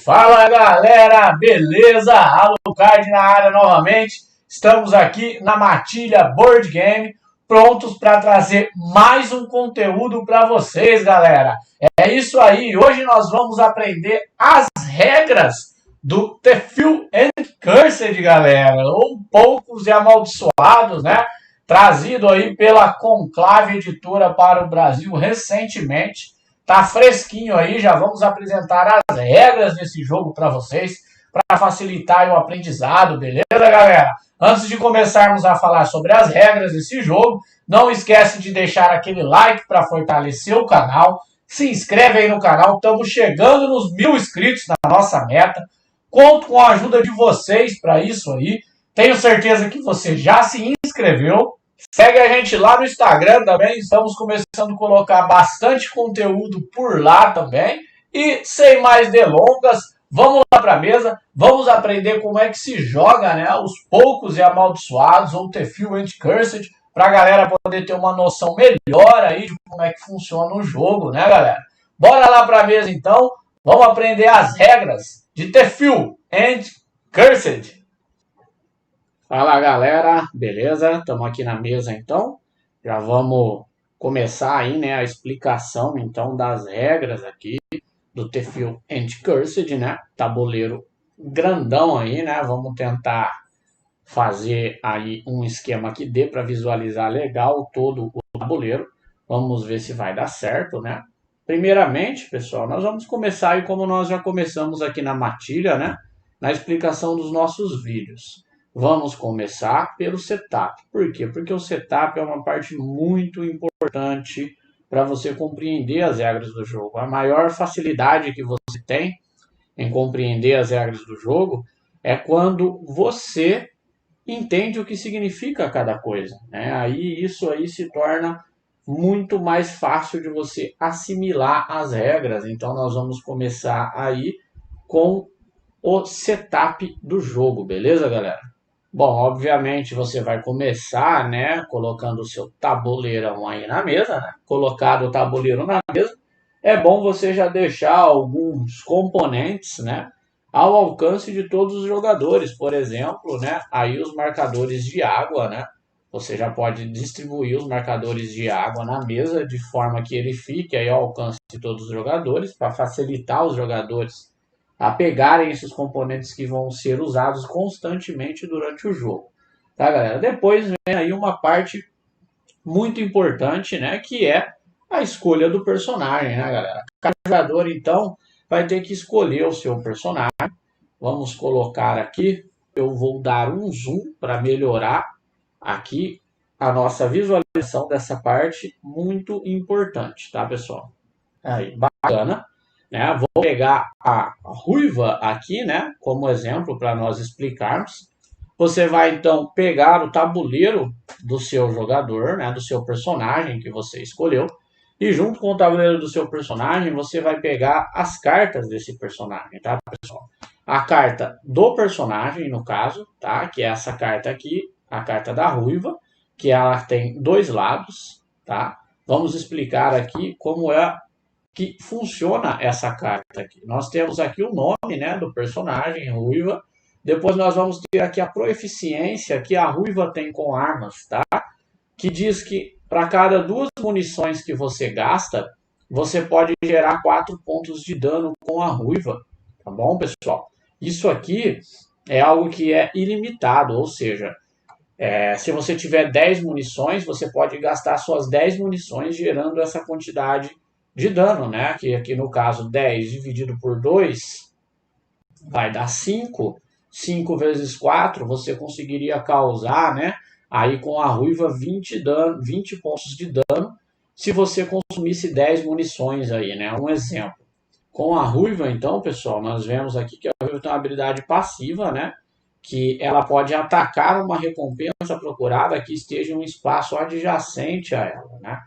Fala galera, beleza? Alucard na área novamente. Estamos aqui na Matilha Board Game, prontos para trazer mais um conteúdo para vocês, galera. É isso aí, hoje nós vamos aprender as regras do The Few and Cursed, galera, ou Poucos e Amaldiçoados, né? Trazido aí pela Conclave Editora para o Brasil recentemente. Tá fresquinho aí, já vamos apresentar as regras desse jogo para vocês, para facilitar o aprendizado, beleza, galera? Antes de começarmos a falar sobre as regras desse jogo, não esquece de deixar aquele like para fortalecer o canal, se inscreve aí no canal, estamos chegando nos 1000 inscritos na nossa meta, conto com a ajuda de vocês para isso aí, tenho certeza que você já se inscreveu. Segue a gente lá no Instagram também, estamos começando a colocar bastante conteúdo por lá também. E sem mais delongas, vamos lá para a mesa, vamos aprender como é que se joga, né, os Poucos e Amaldiçoados, ou The Few and Cursed, para a galera poder ter uma noção melhor aí de como é que funciona o jogo, né, galera? Bora lá para a mesa então, vamos aprender as regras de The Few and Cursed. Fala galera, beleza? Estamos aqui na mesa então, já vamos começar aí, né, a explicação então das regras aqui do The Few and Cursed, né, tabuleiro grandão aí, né, vamos tentar fazer aí um esquema que dê para visualizar legal todo o tabuleiro, vamos ver se vai dar certo, né. Primeiramente, pessoal, nós vamos começar aí como nós já começamos aqui na matilha, né, na explicação dos nossos vídeos. Vamos começar pelo setup. Por quê? Porque o setup é uma parte muito importante para você compreender as regras do jogo. A maior facilidade que você tem em compreender as regras do jogo é quando você entende o que significa cada coisa, né? Aí isso aí se torna muito mais fácil de você assimilar as regras. Então nós vamos começar aí com o setup do jogo, beleza, galera? Bom, obviamente você vai começar, né, colocando o seu tabuleirão aí na mesa, né? Colocado o tabuleiro na mesa, é bom você já deixar alguns componentes, né, ao alcance de todos os jogadores. Por exemplo, né, aí os marcadores de água, né? Você já pode distribuir os marcadores de água na mesa de forma que ele fique aí ao alcance de todos os jogadores, para facilitar os jogadores a pegarem esses componentes que vão ser usados constantemente durante o jogo. Tá, galera? Depois vem aí uma parte muito importante, né, que é a escolha do personagem, né, galera? Cada jogador, então, vai ter que escolher o seu personagem. Vamos colocar aqui, eu vou dar um zoom para melhorar aqui a nossa visualização dessa parte muito importante, tá, pessoal? Aí, bacana. Né? Vou pegar a ruiva aqui, né, como exemplo para nós explicarmos. Você vai então pegar o tabuleiro do seu jogador, né, do seu personagem que você escolheu, e junto com o tabuleiro do seu personagem, você vai pegar as cartas desse personagem, tá, pessoal? A carta do personagem, no caso, tá, que é essa carta aqui, a carta da ruiva, que ela tem dois lados, tá? Vamos explicar aqui como é que funciona essa carta aqui. Nós temos aqui o nome, né, do personagem, ruiva. Depois nós vamos ter aqui a proeficiência que a ruiva tem com armas, tá? Que diz que para cada 2 munições que você gasta, você pode gerar 4 pontos de dano com a ruiva. Tá bom, pessoal? Isso aqui é algo que é ilimitado, ou seja, se você tiver 10 munições, você pode gastar suas 10 munições gerando essa quantidade de dano, né? Que aqui no caso 10 dividido por 2 vai dar 5. 5 vezes 4 você conseguiria causar, né? Aí com a ruiva 20 pontos de dano se você consumisse 10 munições aí, né? Um exemplo. Com a ruiva, então, pessoal, nós vemos aqui que a ruiva tem uma habilidade passiva, né? Que ela pode atacar uma recompensa procurada que esteja em um espaço adjacente a ela, né?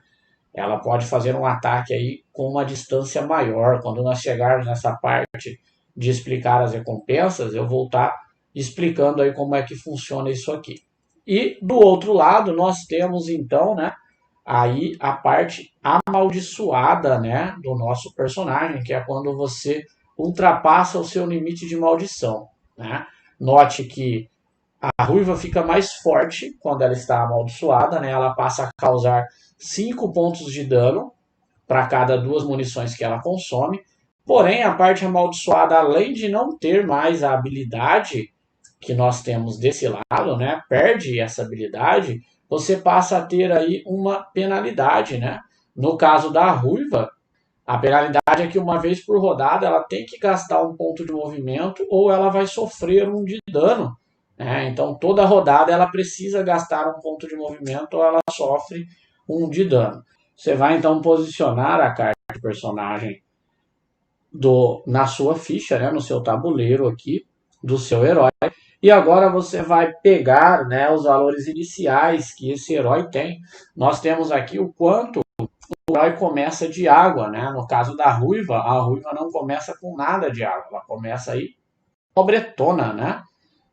Ela pode fazer um ataque aí com uma distância maior. Quando nós chegarmos nessa parte de explicar as recompensas, eu vou estar explicando aí como é que funciona isso aqui. E do outro lado nós temos então, né, aí a parte amaldiçoada, né, do nosso personagem, que é quando você ultrapassa o seu limite de maldição, né? Note que a ruiva fica mais forte quando ela está amaldiçoada, né? Ela passa a causar 5 pontos de dano para cada 2 munições que ela consome. Porém, a parte amaldiçoada, além de não ter mais a habilidade que nós temos desse lado, né? Perde essa habilidade, você passa a ter aí uma penalidade, né? No caso da ruiva, a penalidade é que uma vez por rodada ela tem que gastar um ponto de movimento ou ela vai sofrer um de dano, né? Então toda rodada ela precisa gastar um ponto de movimento ou ela sofre um de dano. Você vai então posicionar a carta de personagem na sua ficha, né, no seu tabuleiro aqui do seu herói. E agora você vai pegar, né, os valores iniciais que esse herói tem. Nós temos aqui o quanto o herói começa de água, né? No caso da ruiva, a ruiva não começa com nada de água, ela começa aí pobretona, né?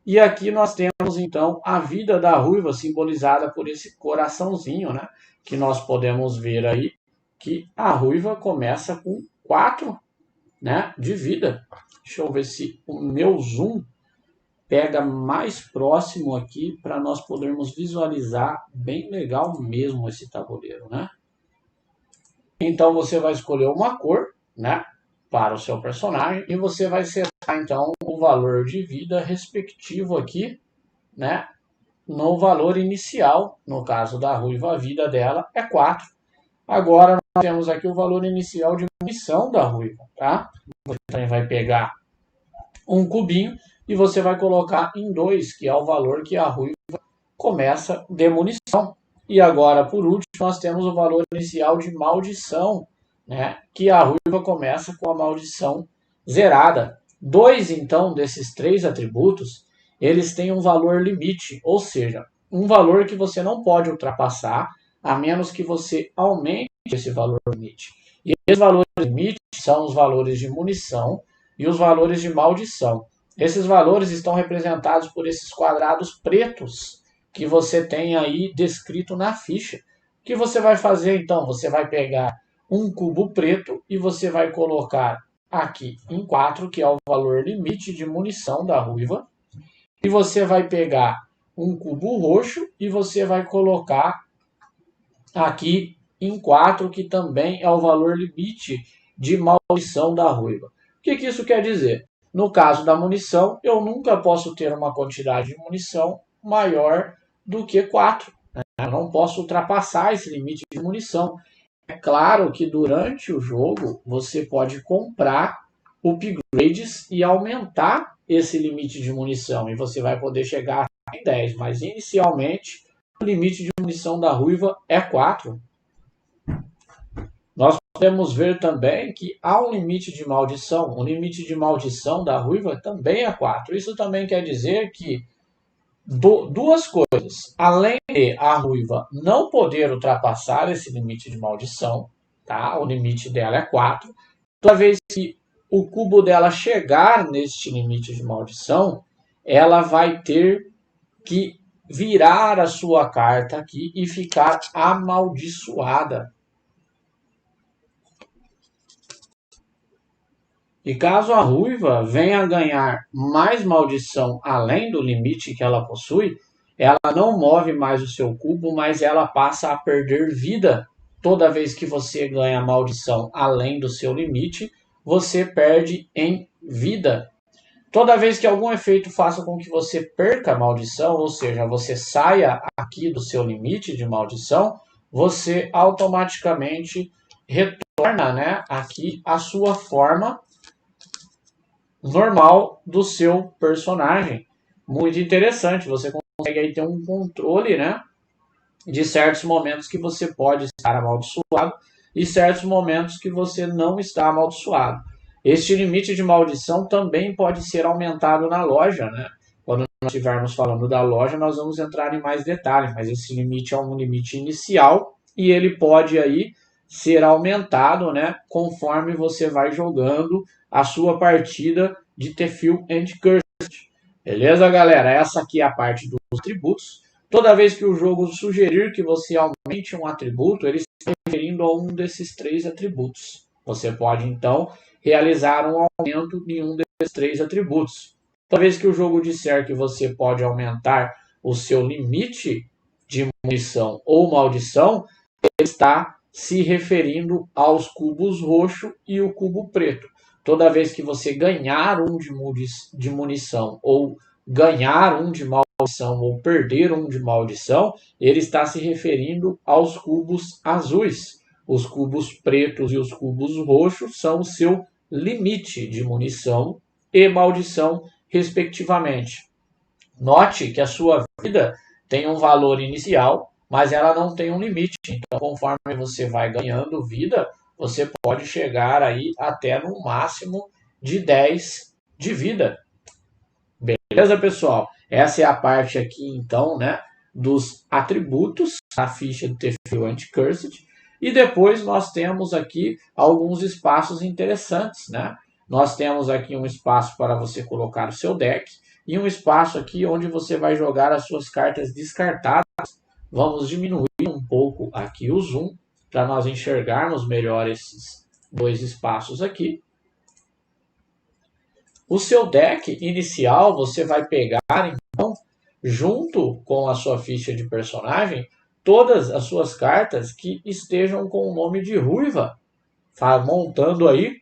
E aqui nós temos então a vida da ruiva simbolizada por esse coraçãozinho, né? Que nós podemos ver aí que a ruiva começa com 4, né, de vida. Deixa eu ver se o meu zoom pega mais próximo aqui para nós podermos visualizar bem legal mesmo esse tabuleiro, né? Então você vai escolher uma cor, né, para o seu personagem e você vai setar então o valor de vida respectivo aqui, né, no valor inicial. No caso da ruiva, a vida dela é 4. Agora nós temos aqui o valor inicial de munição da ruiva, tá? Você também vai pegar um cubinho e você vai colocar em 2, que é o valor que a ruiva começa de munição. E agora, por último, nós temos o valor inicial de maldição, né? Que a ruiva começa com a maldição zerada. 2, então, desses 3 atributos, eles têm um valor limite, ou seja, um valor que você não pode ultrapassar, a menos que você aumente esse valor limite. E esses valores limite são os valores de munição e os valores de maldição. Esses valores estão representados por esses quadrados pretos que você tem aí descrito na ficha. O que você vai fazer então? Você vai pegar um cubo preto e você vai colocar aqui em 4, que é o valor limite de munição da ruiva. E você vai pegar um cubo roxo e você vai colocar aqui em 4, que também é o valor limite de maldição da ruiva. O que isso quer dizer? No caso da munição, eu nunca posso ter uma quantidade de munição maior do que 4. Né? Eu não posso ultrapassar esse limite de munição. É claro que durante o jogo você pode comprar upgrades e aumentar esse limite de munição. E você vai poder chegar em 10. Mas inicialmente o limite de munição da ruiva é 4. Nós podemos ver também que há um limite de maldição. O limite de maldição da ruiva também é 4. Isso também quer dizer que duas coisas. Além de a ruiva não poder ultrapassar esse limite de maldição, tá? O limite dela é 4. Toda vez que o cubo dela chegar neste limite de maldição, ela vai ter que virar a sua carta aqui e ficar amaldiçoada. E caso a ruiva venha a ganhar mais maldição além do limite que ela possui, ela não move mais o seu cubo, mas ela passa a perder vida. Toda vez que você ganha maldição além do seu limite, você perde em vida. Toda vez que algum efeito faça com que você perca a maldição, ou seja, você saia aqui do seu limite de maldição, você automaticamente retorna, né, aqui a sua forma normal do seu personagem. Muito interessante, você consegue aí ter um controle, né, de certos momentos que você pode estar amaldiçoado e certos momentos que você não está amaldiçoado. Este limite de maldição também pode ser aumentado na loja, né? Quando nós estivermos falando da loja, nós vamos entrar em mais detalhes, mas esse limite é um limite inicial e ele pode aí ser aumentado, né, conforme você vai jogando a sua partida de The Field and Cursed. Beleza, galera? Essa aqui é a parte dos atributos. Toda vez que o jogo sugerir que você aumente um atributo, ele está referindo a um desses 3 atributos. Você pode, então, realizar um aumento em um desses 3 atributos. Toda vez que o jogo disser que você pode aumentar o seu limite de munição ou maldição, ele está se referindo aos cubos roxo e o cubo preto. Toda vez que você ganhar um de munição ou ganhar um de maldição ou perder um de maldição, ele está se referindo aos cubos azuis. Os cubos pretos e os cubos roxos são o seu limite de munição e maldição, respectivamente. Note que a sua vida tem um valor inicial, mas ela não tem um limite. Então, conforme você vai ganhando vida, você pode chegar aí até no máximo de 10 de vida. Beleza, pessoal? Essa é a parte aqui, então, né, dos atributos da ficha do Teferi Anti-Cursed. E depois nós temos aqui alguns espaços interessantes, né? Nós temos aqui um espaço para você colocar o seu deck e um espaço aqui onde você vai jogar as suas cartas descartadas. Vamos diminuir um pouco aqui o zoom para nós enxergarmos melhor esses 2 espaços aqui. O seu deck inicial você vai pegar, então, junto com a sua ficha de personagem, todas as suas cartas que estejam com o nome de ruiva, montando aí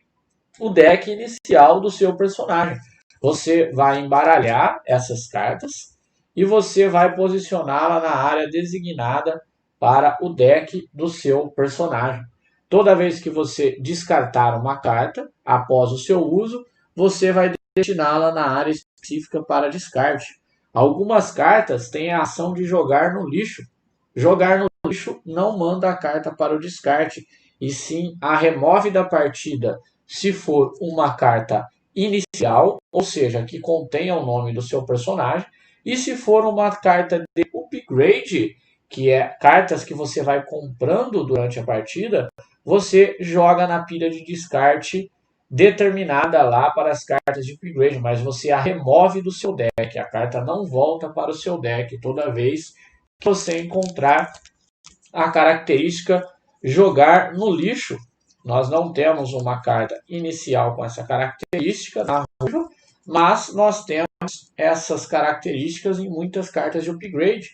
o deck inicial do seu personagem. Você vai embaralhar essas cartas e você vai posicioná-la na área designada para o deck do seu personagem. Toda vez que você descartar uma carta, após o seu uso, você vai destiná-la na área específica para descarte. Algumas cartas têm a ação de jogar no lixo. Jogar no lixo não manda a carta para o descarte, e sim a remove da partida se for uma carta inicial, ou seja, que contenha o nome do seu personagem, e se for uma carta de upgrade, que é cartas que você vai comprando durante a partida, você joga na pilha de descarte determinada lá para as cartas de upgrade, mas você a remove do seu deck. A carta não volta para o seu deck toda vez que você encontrar a característica jogar no lixo. Nós não temos uma carta inicial com essa característica na ruiva, mas nós temos essas características em muitas cartas de upgrade,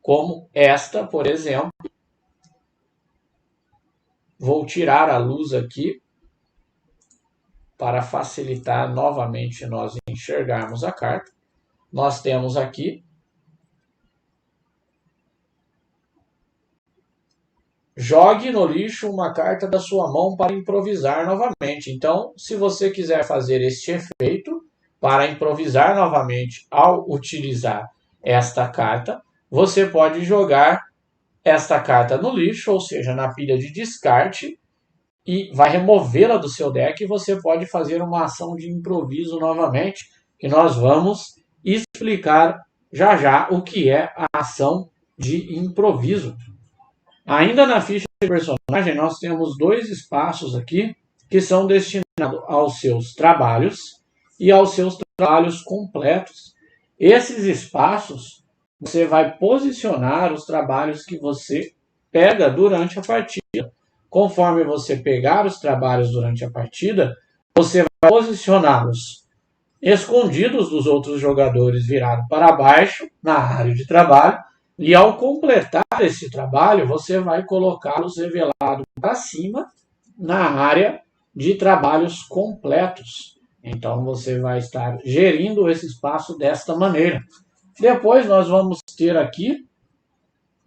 como esta, por exemplo. Vou tirar a luz aqui para facilitar novamente nós enxergarmos a carta. Nós temos aqui jogue no lixo uma carta da sua mão para improvisar novamente. Então, se você quiser fazer este efeito para improvisar novamente ao utilizar esta carta, você pode jogar esta carta no lixo, ou seja, na pilha de descarte, e vai removê-la do seu deck, e você pode fazer uma ação de improviso novamente, que nós vamos explicar já já o que é a ação de improviso. Ainda na ficha de personagem, nós temos 2 espaços aqui que são destinados aos seus trabalhos e aos seus trabalhos completos. Esses espaços, você vai posicionar os trabalhos que você pega durante a partida. Conforme você pegar os trabalhos durante a partida, você vai posicioná-los escondidos dos outros jogadores, virado para baixo na área de trabalho. E ao completar esse trabalho, você vai colocá-los revelados para cima na área de trabalhos completos. Então você vai estar gerindo esse espaço desta maneira. Depois nós vamos ter aqui,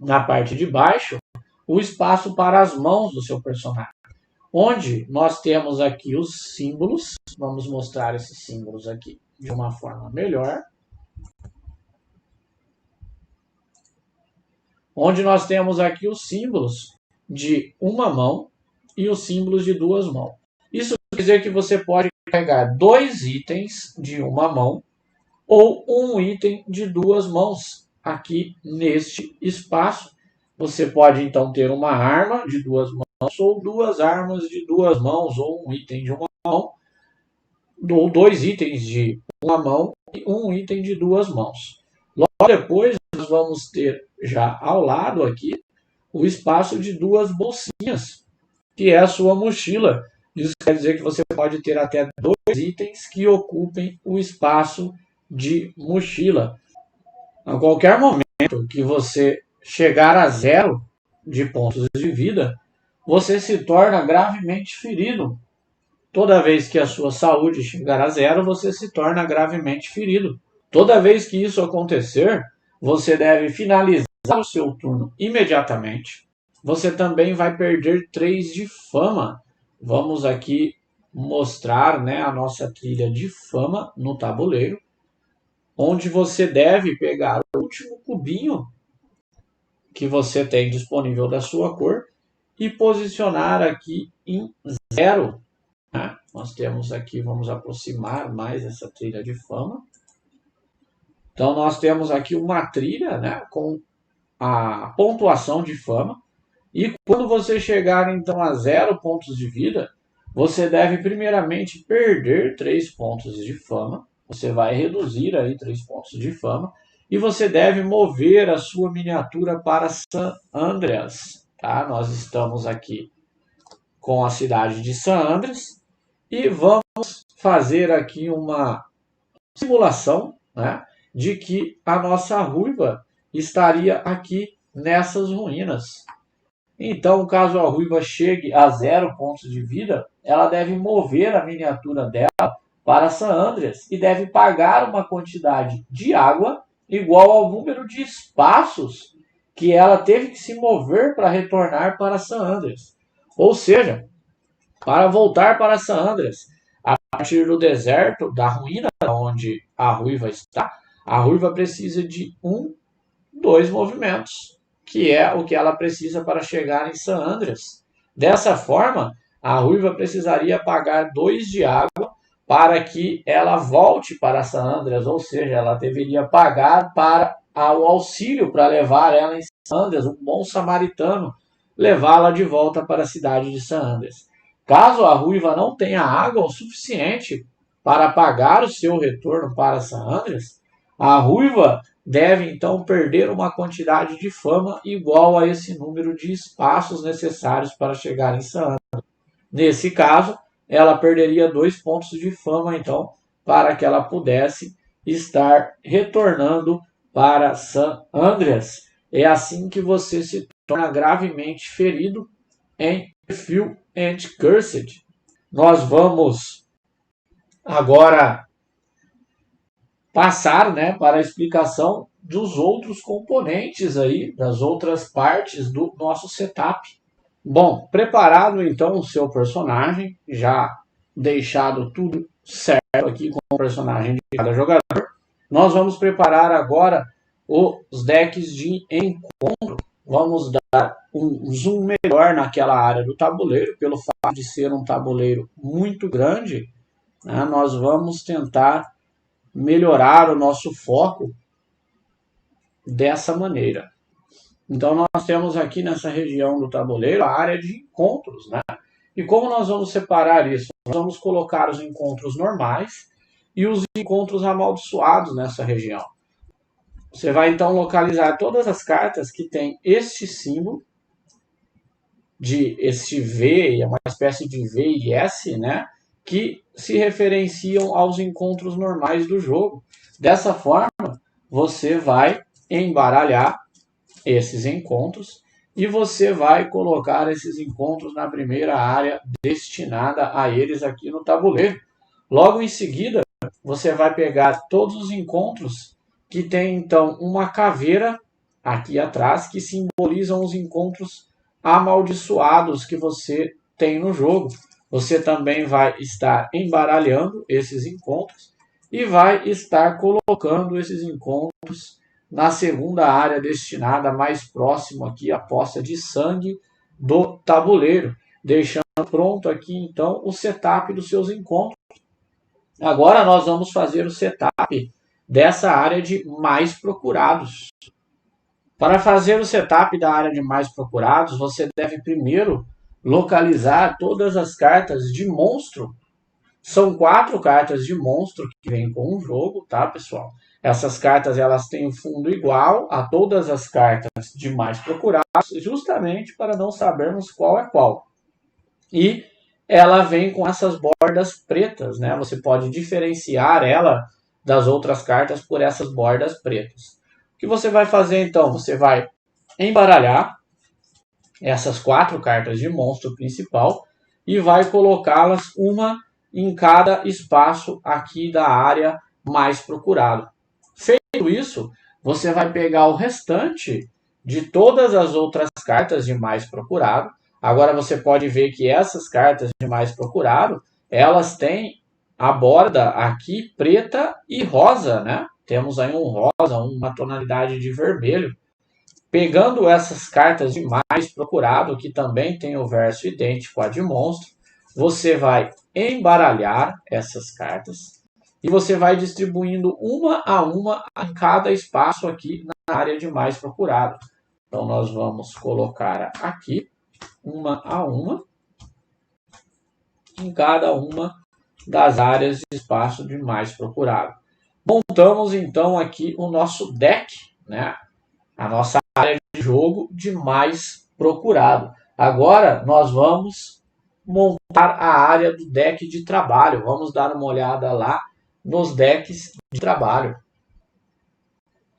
na parte de baixo, o espaço para as mãos do seu personagem, onde nós temos aqui os símbolos. Vamos mostrar esses símbolos aqui de uma forma melhor. Onde nós temos aqui os símbolos de uma mão e os símbolos de 2 mãos. Isso quer dizer que você pode pegar 2 itens de uma mão ou um item de 2 mãos aqui neste espaço. Você pode então ter uma arma de 2 mãos ou 2 armas de 2 mãos ou um item de uma mão, ou 2 itens de uma mão e um item de 2 mãos. Logo depois nós vamos ter já ao lado aqui o espaço de 2 bolsinhas, que é a sua mochila. Isso quer dizer que você pode ter até 2 itens que ocupem o espaço de mochila. A qualquer momento que você chegar a 0 de pontos de vida, você se torna gravemente ferido. Toda vez que a sua saúde chegar a 0, você se torna gravemente ferido. Toda vez que isso acontecer, você deve finalizar o seu turno imediatamente. Você também vai perder 3 de fama. Vamos aqui mostrar, né, a nossa trilha de fama no tabuleiro, onde você deve pegar o último cubinho que você tem disponível da sua cor e posicionar aqui em 0. Né? Nós temos aqui, vamos aproximar mais essa trilha de fama. Então, nós temos aqui uma trilha, né, com a pontuação de fama. E quando você chegar, então, a 0 pontos de vida, você deve, primeiramente, perder 3 pontos de fama. Você vai reduzir aí 3 pontos de fama. E você deve mover a sua miniatura para San Andreas. Tá? Nós estamos aqui com a cidade de San Andreas. E vamos fazer aqui uma simulação, né, de que a nossa ruiva estaria aqui nessas ruínas. Então, caso a ruiva chegue a 0 pontos de vida, ela deve mover a miniatura dela para San Andreas e deve pagar uma quantidade de água igual ao número de espaços que ela teve que se mover para retornar para San Andreas. Ou seja, para voltar para San Andreas, a partir do deserto, da ruína onde a ruiva está, a ruiva precisa de 2 movimentos, que é o que ela precisa para chegar em San Andreas. Dessa forma, a ruiva precisaria pagar 2 de água para que ela volte para San Andreas, ou seja, ela deveria pagar para o auxílio para levar ela em San Andreas, um bom samaritano, levá-la de volta para a cidade de San Andreas. Caso a ruiva não tenha água o suficiente para pagar o seu retorno para San Andreas, a ruiva deve então perder uma quantidade de fama igual a esse número de espaços necessários para chegar em San Andreas. Nesse caso, ela perderia 2 pontos de fama, então, para que ela pudesse estar retornando para San Andreas. É assim que você se torna gravemente ferido em Few and Cursed. Nós vamos agora passar, né, para a explicação dos outros componentes aí, das outras partes do nosso setup. Bom, preparado então o seu personagem, já deixado tudo certo aqui com o personagem de cada jogador, nós vamos preparar agora os decks de encontro. Vamos dar um zoom melhor naquela área do tabuleiro, pelo fato de ser um tabuleiro muito grande, né, nós vamos tentar melhorar o nosso foco dessa maneira. Então, nós temos aqui nessa região do tabuleiro a área de encontros, né? E como nós vamos separar isso? Nós vamos colocar os encontros normais e os encontros amaldiçoados nessa região. Você vai, então, localizar todas as cartas que têm este símbolo, de este V, é uma espécie de V e S, né? Que se referenciam aos encontros normais do jogo. Dessa forma, você vai embaralhar esses encontros e você vai colocar esses encontros na primeira área destinada a eles aqui no tabuleiro. Logo em seguida, você vai pegar todos os encontros que tem então uma caveira aqui atrás que simbolizam os encontros amaldiçoados que você tem no jogo. Você também vai estar embaralhando esses encontros e vai estar colocando esses encontros na segunda área destinada mais próximo aqui à poça de sangue do tabuleiro, deixando pronto aqui então o setup dos seus encontros. Agora nós vamos fazer o setup dessa área de mais procurados. Para fazer o setup da área de mais procurados, você deve primeiro localizar todas as cartas de monstro. São 4 cartas de monstro que vêm com o jogo, tá, pessoal? Essas cartas elas têm um fundo igual a todas as cartas de mais procurados, justamente para não sabermos qual é qual. E ela vem com essas bordas pretas, né? Você pode diferenciar ela das outras cartas por essas bordas pretas. O que você vai fazer então? Você vai embaralhar essas 4 cartas de monstro principal e vai colocá-las uma em cada espaço aqui da área mais procurado. Feito isso, você vai pegar o restante de todas as outras cartas de mais procurado. Agora você pode ver que essas cartas de mais procurado, elas têm a borda aqui preta e rosa, né? Temos aí um rosa, uma tonalidade de vermelho. Pegando essas cartas de mais procurado, que também tem o verso idêntico a de monstro, você vai embaralhar essas cartas e você vai distribuindo uma a uma em cada espaço aqui na área de mais procurado. Então nós vamos colocar aqui uma a uma em cada uma das áreas de espaço de mais procurado. Montamos então aqui o nosso deck, né? A nossa área de jogo de mais procurado. Agora nós vamos montar a área do deck de trabalho. Vamos dar uma olhada lá nos decks de trabalho.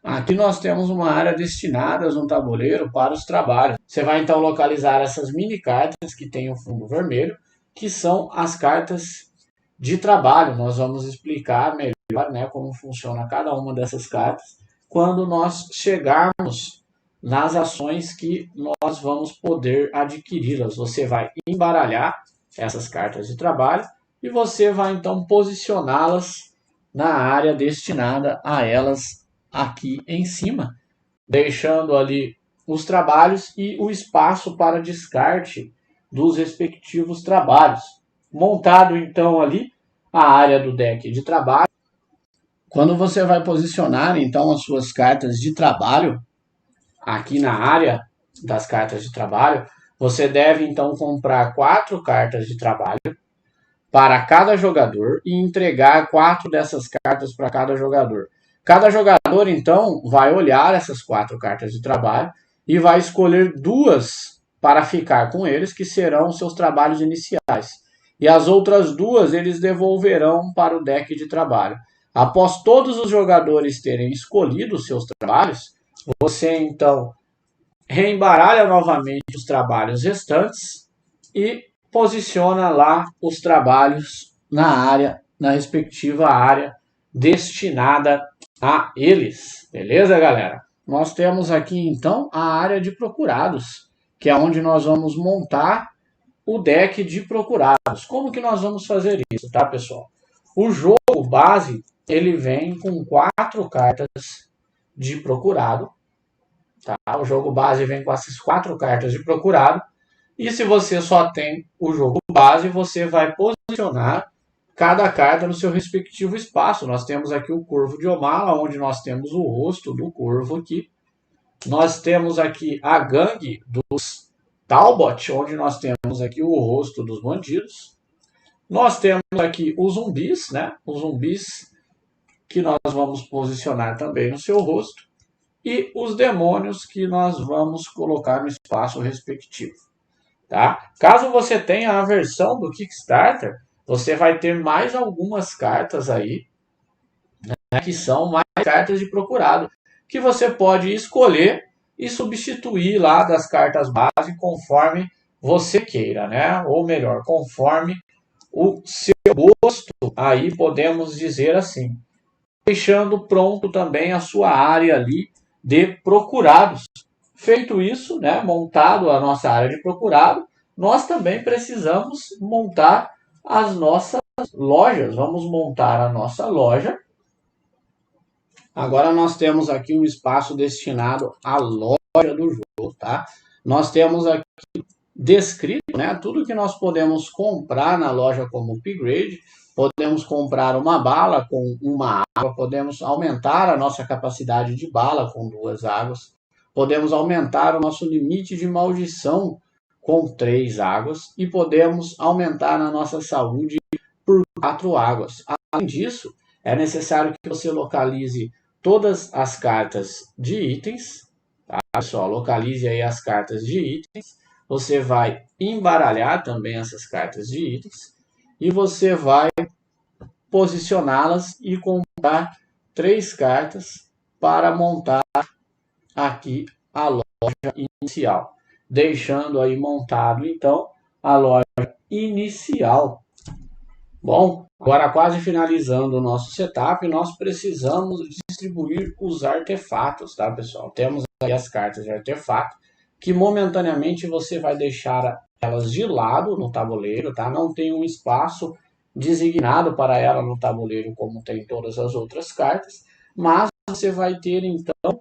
Aqui nós temos uma área destinada no tabuleiro para os trabalhos. Você vai então localizar essas mini cartas que tem o fundo vermelho, que são as cartas de trabalho. Nós vamos explicar melhor, né, como funciona cada uma dessas cartas quando nós chegarmos nas ações que nós vamos poder adquiri-las. Você vai embaralhar essas cartas de trabalho e você vai então posicioná-las na área destinada a elas aqui em cima, deixando ali os trabalhos e o espaço para descarte dos respectivos trabalhos. Montado então ali a área do deck de trabalho, quando você vai posicionar então as suas cartas de trabalho aqui na área das cartas de trabalho, você deve então comprar 4 cartas de trabalho para cada jogador e entregar 4 dessas cartas para cada jogador. Cada jogador então vai olhar essas 4 cartas de trabalho e vai escolher 2 para ficar com eles, que serão seus trabalhos iniciais. E as outras 2 eles devolverão para o deck de trabalho. Após todos os jogadores terem escolhido os seus trabalhos, você então reembaralha novamente os trabalhos restantes e posiciona lá os trabalhos na respectiva área destinada a eles. Beleza, galera? Nós temos aqui então a área de procurados, que é onde nós vamos montar o deck de procurados. Como que nós vamos fazer isso, tá, pessoal? O jogo base, ele vem com 4 cartas de procurado. Tá? O jogo base vem com essas 4 cartas de procurado. E se você só tem o jogo base, você vai posicionar cada carta no seu respectivo espaço. Nós temos aqui o Corvo de Omala, onde nós temos o rosto do corvo aqui. Nós temos aqui a gangue dos Talbot, onde nós temos aqui o rosto dos bandidos. Nós temos aqui os zumbis, né? Os zumbis que nós vamos posicionar também no seu rosto. E os demônios que nós vamos colocar no espaço respectivo. Tá? Caso você tenha a versão do Kickstarter, você vai ter mais algumas cartas aí, né, que são mais cartas de procurado, que você pode escolher e substituir lá das cartas base conforme você queira, né? Ou melhor, conforme o seu gosto, aí podemos dizer assim, deixando pronto também a sua área ali de procurados. Feito isso, né, montado a nossa área de procurado, nós também precisamos montar as nossas lojas. Vamos montar a nossa loja. Agora nós temos aqui um espaço destinado à loja do jogo, tá? Nós temos aqui descrito, né, tudo que nós podemos comprar na loja como upgrade. Podemos comprar uma bala com uma água, podemos aumentar a nossa capacidade de bala com 2 águas, podemos aumentar o nosso limite de maldição com 3 águas e podemos aumentar a nossa saúde por 4 águas. Além disso, é necessário que você localize todas as cartas de itens, tá, pessoal? Localize aí as cartas de itens você vai embaralhar também essas cartas de itens e você vai posicioná-las e comprar 3 cartas para montar aqui a loja inicial, deixando aí montado então a loja inicial. Bom, agora quase finalizando o nosso setup, nós precisamos distribuir os artefatos, tá, pessoal? Temos aí as cartas de artefato, que momentaneamente você vai deixar elas de lado no tabuleiro, tá? Não tem um espaço designado para ela no tabuleiro como tem todas as outras cartas, mas você vai ter então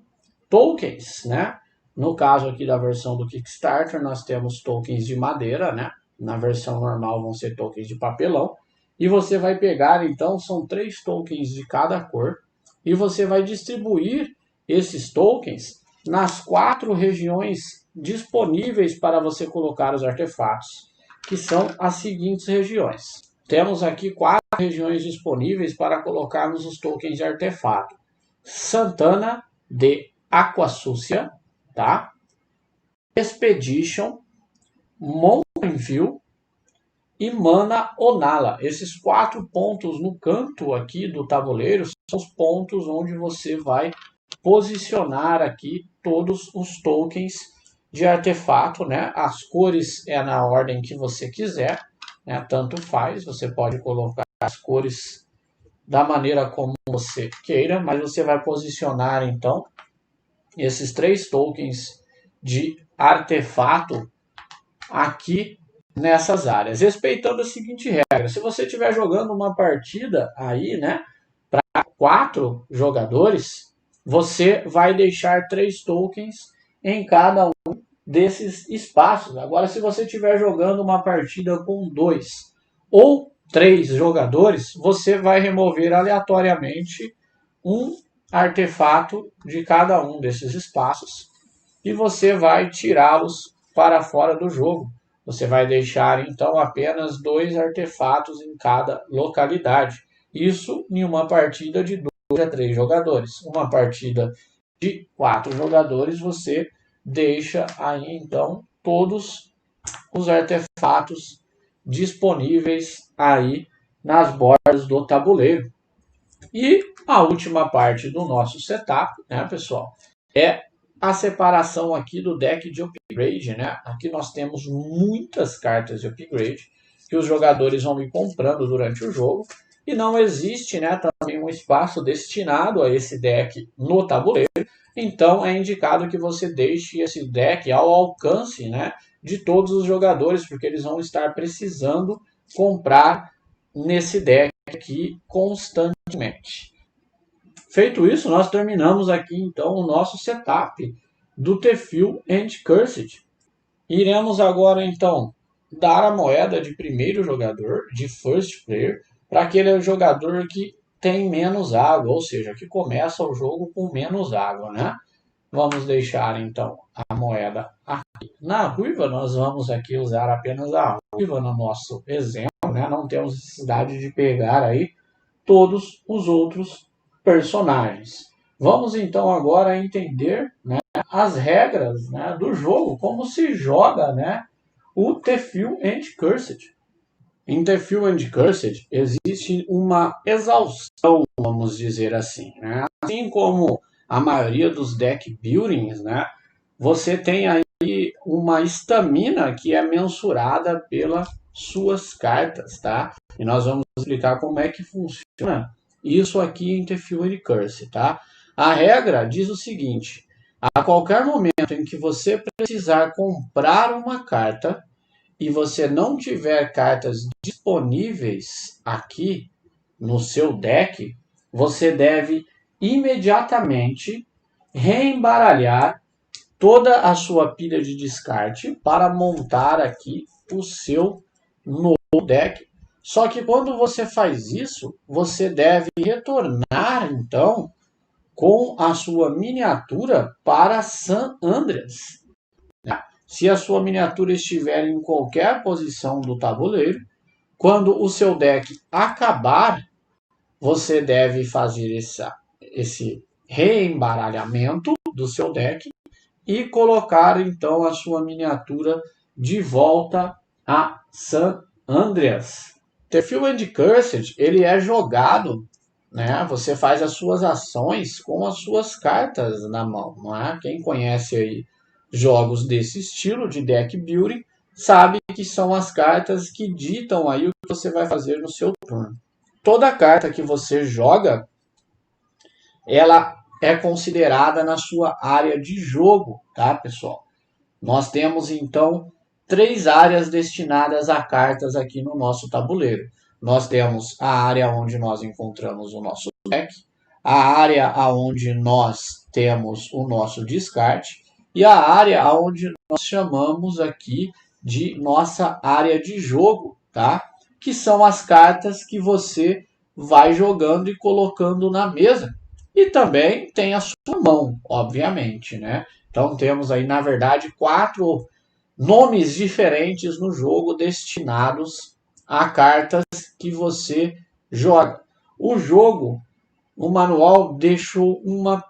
tokens, né? No caso aqui da versão do Kickstarter, nós temos tokens de madeira, né? Na versão normal vão ser tokens de papelão. E você vai pegar, então, são 3 tokens de cada cor. E você vai distribuir esses tokens nas 4 regiões disponíveis para você colocar os artefatos, que são as seguintes regiões. Temos aqui 4 regiões disponíveis para colocarmos os tokens de artefato. Santana de Aquasúcia, tá? Expedition, Mountain View e Mana Onala. Esses 4 pontos no canto aqui do tabuleiro são os pontos onde você vai posicionar aqui todos os tokens de artefato, né? As cores é na ordem que você quiser, né? Tanto faz, você pode colocar as cores da maneira como você queira, mas você vai posicionar então esses 3 tokens de artefato aqui nessas áreas, respeitando a seguinte regra: se você estiver jogando uma partida aí, né, para 4 jogadores, você vai deixar 3 tokens em cada um desses espaços. Agora, se você estiver jogando uma partida com 2 ou 3 jogadores, você vai remover aleatoriamente um artefato de cada um desses espaços e você vai tirá-los para fora do jogo. Você vai deixar então apenas 2 artefatos em cada localidade. Isso em uma partida de 2 a 3 jogadores. Uma partida de 4 jogadores, você deixa aí então todos os artefatos disponíveis aí nas bordas do tabuleiro. E a última parte do nosso setup, né, pessoal, é a separação aqui do deck de upgrade, né? Aqui nós temos muitas cartas de upgrade que os jogadores vão ir comprando durante o jogo e não existe, né, também um espaço destinado a esse deck no tabuleiro. Então é indicado que você deixe esse deck ao alcance, né, de todos os jogadores, porque eles vão estar precisando comprar nesse deck aqui constantemente. Feito isso, nós terminamos aqui então o nosso setup do Tefeel and Cursed. Iremos agora então dar a moeda de primeiro jogador, de first player, para aquele jogador que tem menos água, ou seja, que começa o jogo com menos água, né? Vamos deixar então a moeda aqui. Na ruiva, nós vamos aqui usar apenas a ruiva no nosso exemplo, né? Não temos necessidade de pegar aí todos os outros personagens. Vamos então agora entender, né, as regras, né, do jogo, como se joga, né, o Tefeel and Cursed. Em Tefeel and Cursed existe uma exaustão, vamos dizer assim, né? Assim como a maioria dos deck buildings, né, você tem aí uma estamina que é mensurada pelas suas cartas, tá? E nós vamos explicar como é que funciona isso aqui em Tefeel and Cursed, tá? A regra diz o seguinte: a qualquer momento em que você precisar comprar uma carta e você não tiver cartas disponíveis aqui no seu deck, você deve imediatamente reembaralhar toda a sua pilha de descarte para montar aqui o seu novo deck. Só que quando você faz isso, você deve retornar então com a sua miniatura para San Andreas. Se a sua miniatura estiver em qualquer posição do tabuleiro, quando o seu deck acabar, você deve fazer esse reembaralhamento do seu deck e colocar então a sua miniatura de volta a San Andreas. The Few and Cursed, ele é jogado, né? Você faz as suas ações com as suas cartas na mão, não é? Quem conhece aí jogos desse estilo de deck building sabe que são as cartas que ditam aí o que você vai fazer no seu turno. Toda carta que você joga, ela é considerada na sua área de jogo, tá, pessoal? Nós temos, então, 3 áreas destinadas a cartas aqui no nosso tabuleiro. Nós temos a área onde nós encontramos o nosso deck, a área onde nós temos o nosso descarte e a área onde nós chamamos aqui de nossa área de jogo, tá? Que são as cartas que você vai jogando e colocando na mesa. E também tem a sua mão, obviamente, né? Então temos aí, na verdade, 4 nomes diferentes no jogo destinados a cartas que você joga. O jogo, o manual deixou uma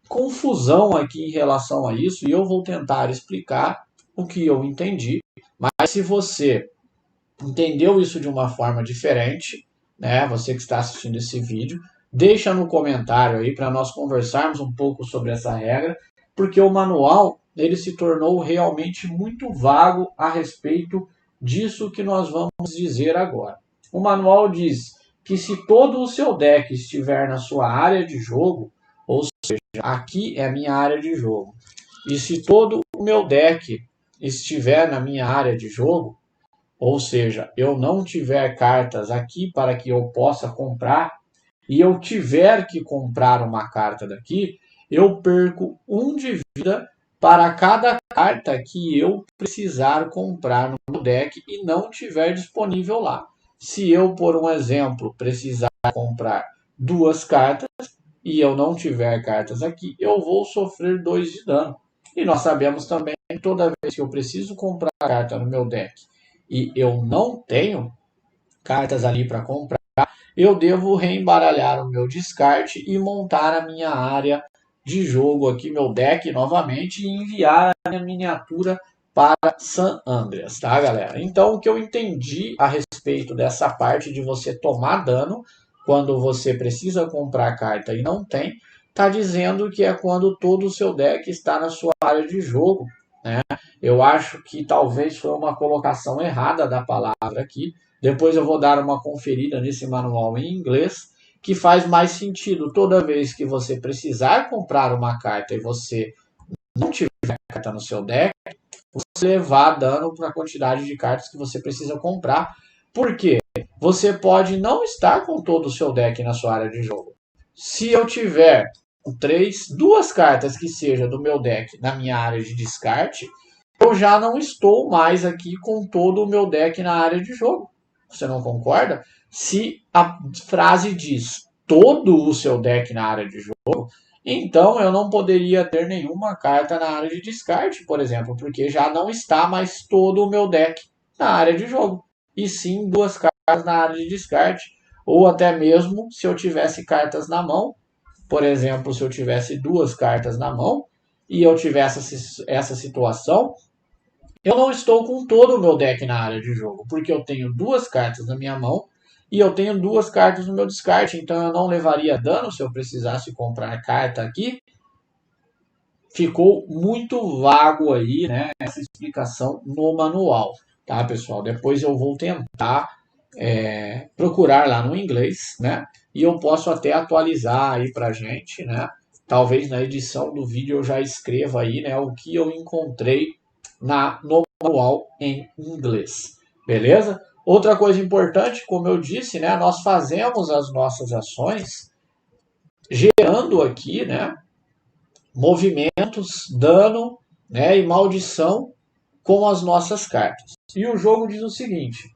confusão aqui em relação a isso e eu vou tentar explicar o que eu entendi. Mas se você entendeu isso de uma forma diferente, né, você que está assistindo esse vídeo, deixa no comentário aí para nós conversarmos um pouco sobre essa regra, porque o manual ele se tornou realmente muito vago a respeito disso que nós vamos dizer agora. O manual diz que se todo o seu deck estiver na sua área de jogo, ou seja, aqui é a minha área de jogo, e se todo o meu deck estiver na minha área de jogo, ou seja, eu não tiver cartas aqui para que eu possa comprar, e eu tiver que comprar uma carta daqui, eu perco 1 de vida para cada carta que eu precisar comprar no meu deck e não tiver disponível lá. Se eu, por um exemplo, precisar comprar 2 cartas e eu não tiver cartas aqui, eu vou sofrer 2 de dano. E nós sabemos também que toda vez que eu preciso comprar carta no meu deck e eu não tenho cartas ali para comprar, eu devo reembaralhar o meu descarte e montar a minha área de jogo aqui, meu deck novamente, e enviar a minha miniatura para San Andreas, tá, galera? Então, o que eu entendi a respeito dessa parte de você tomar dano quando você precisa comprar carta e não tem, tá dizendo que é quando todo o seu deck está na sua área de jogo, né? Eu acho que talvez foi uma colocação errada da palavra aqui. Depois eu vou dar uma conferida nesse manual em inglês, que faz mais sentido toda vez que você precisar comprar uma carta e você não tiver carta no seu deck, você levar dano para a quantidade de cartas que você precisa comprar. Por quê? Você pode não estar com todo o seu deck na sua área de jogo. Se eu tiver 2 cartas que seja do meu deck na minha área de descarte, eu já não estou mais aqui com todo o meu deck na área de jogo. Você não concorda? Se a frase diz todo o seu deck na área de jogo, então eu não poderia ter nenhuma carta na área de descarte, por exemplo, porque já não está mais todo o meu deck na área de jogo, e sim 2 cartas na área de descarte, ou até mesmo se eu tivesse cartas na mão, por exemplo, se eu tivesse 2 cartas na mão e eu tivesse essa situação, eu não estou com todo o meu deck na área de jogo, porque eu tenho 2 cartas na minha mão e eu tenho 2 cartas no meu descarte, então eu não levaria dano se eu precisasse comprar carta aqui. Ficou muito vago aí, né, essa explicação no manual, tá, pessoal? Depois eu vou tentar procurar lá no inglês, né, e eu posso até atualizar aí pra gente, né, talvez na edição do vídeo eu já escreva aí, né, o que eu encontrei no manual em inglês, beleza? Outra coisa importante, como eu disse, né, nós fazemos as nossas ações gerando aqui, né, movimentos, dano, né, e maldição com as nossas cartas. E o jogo diz o seguinte: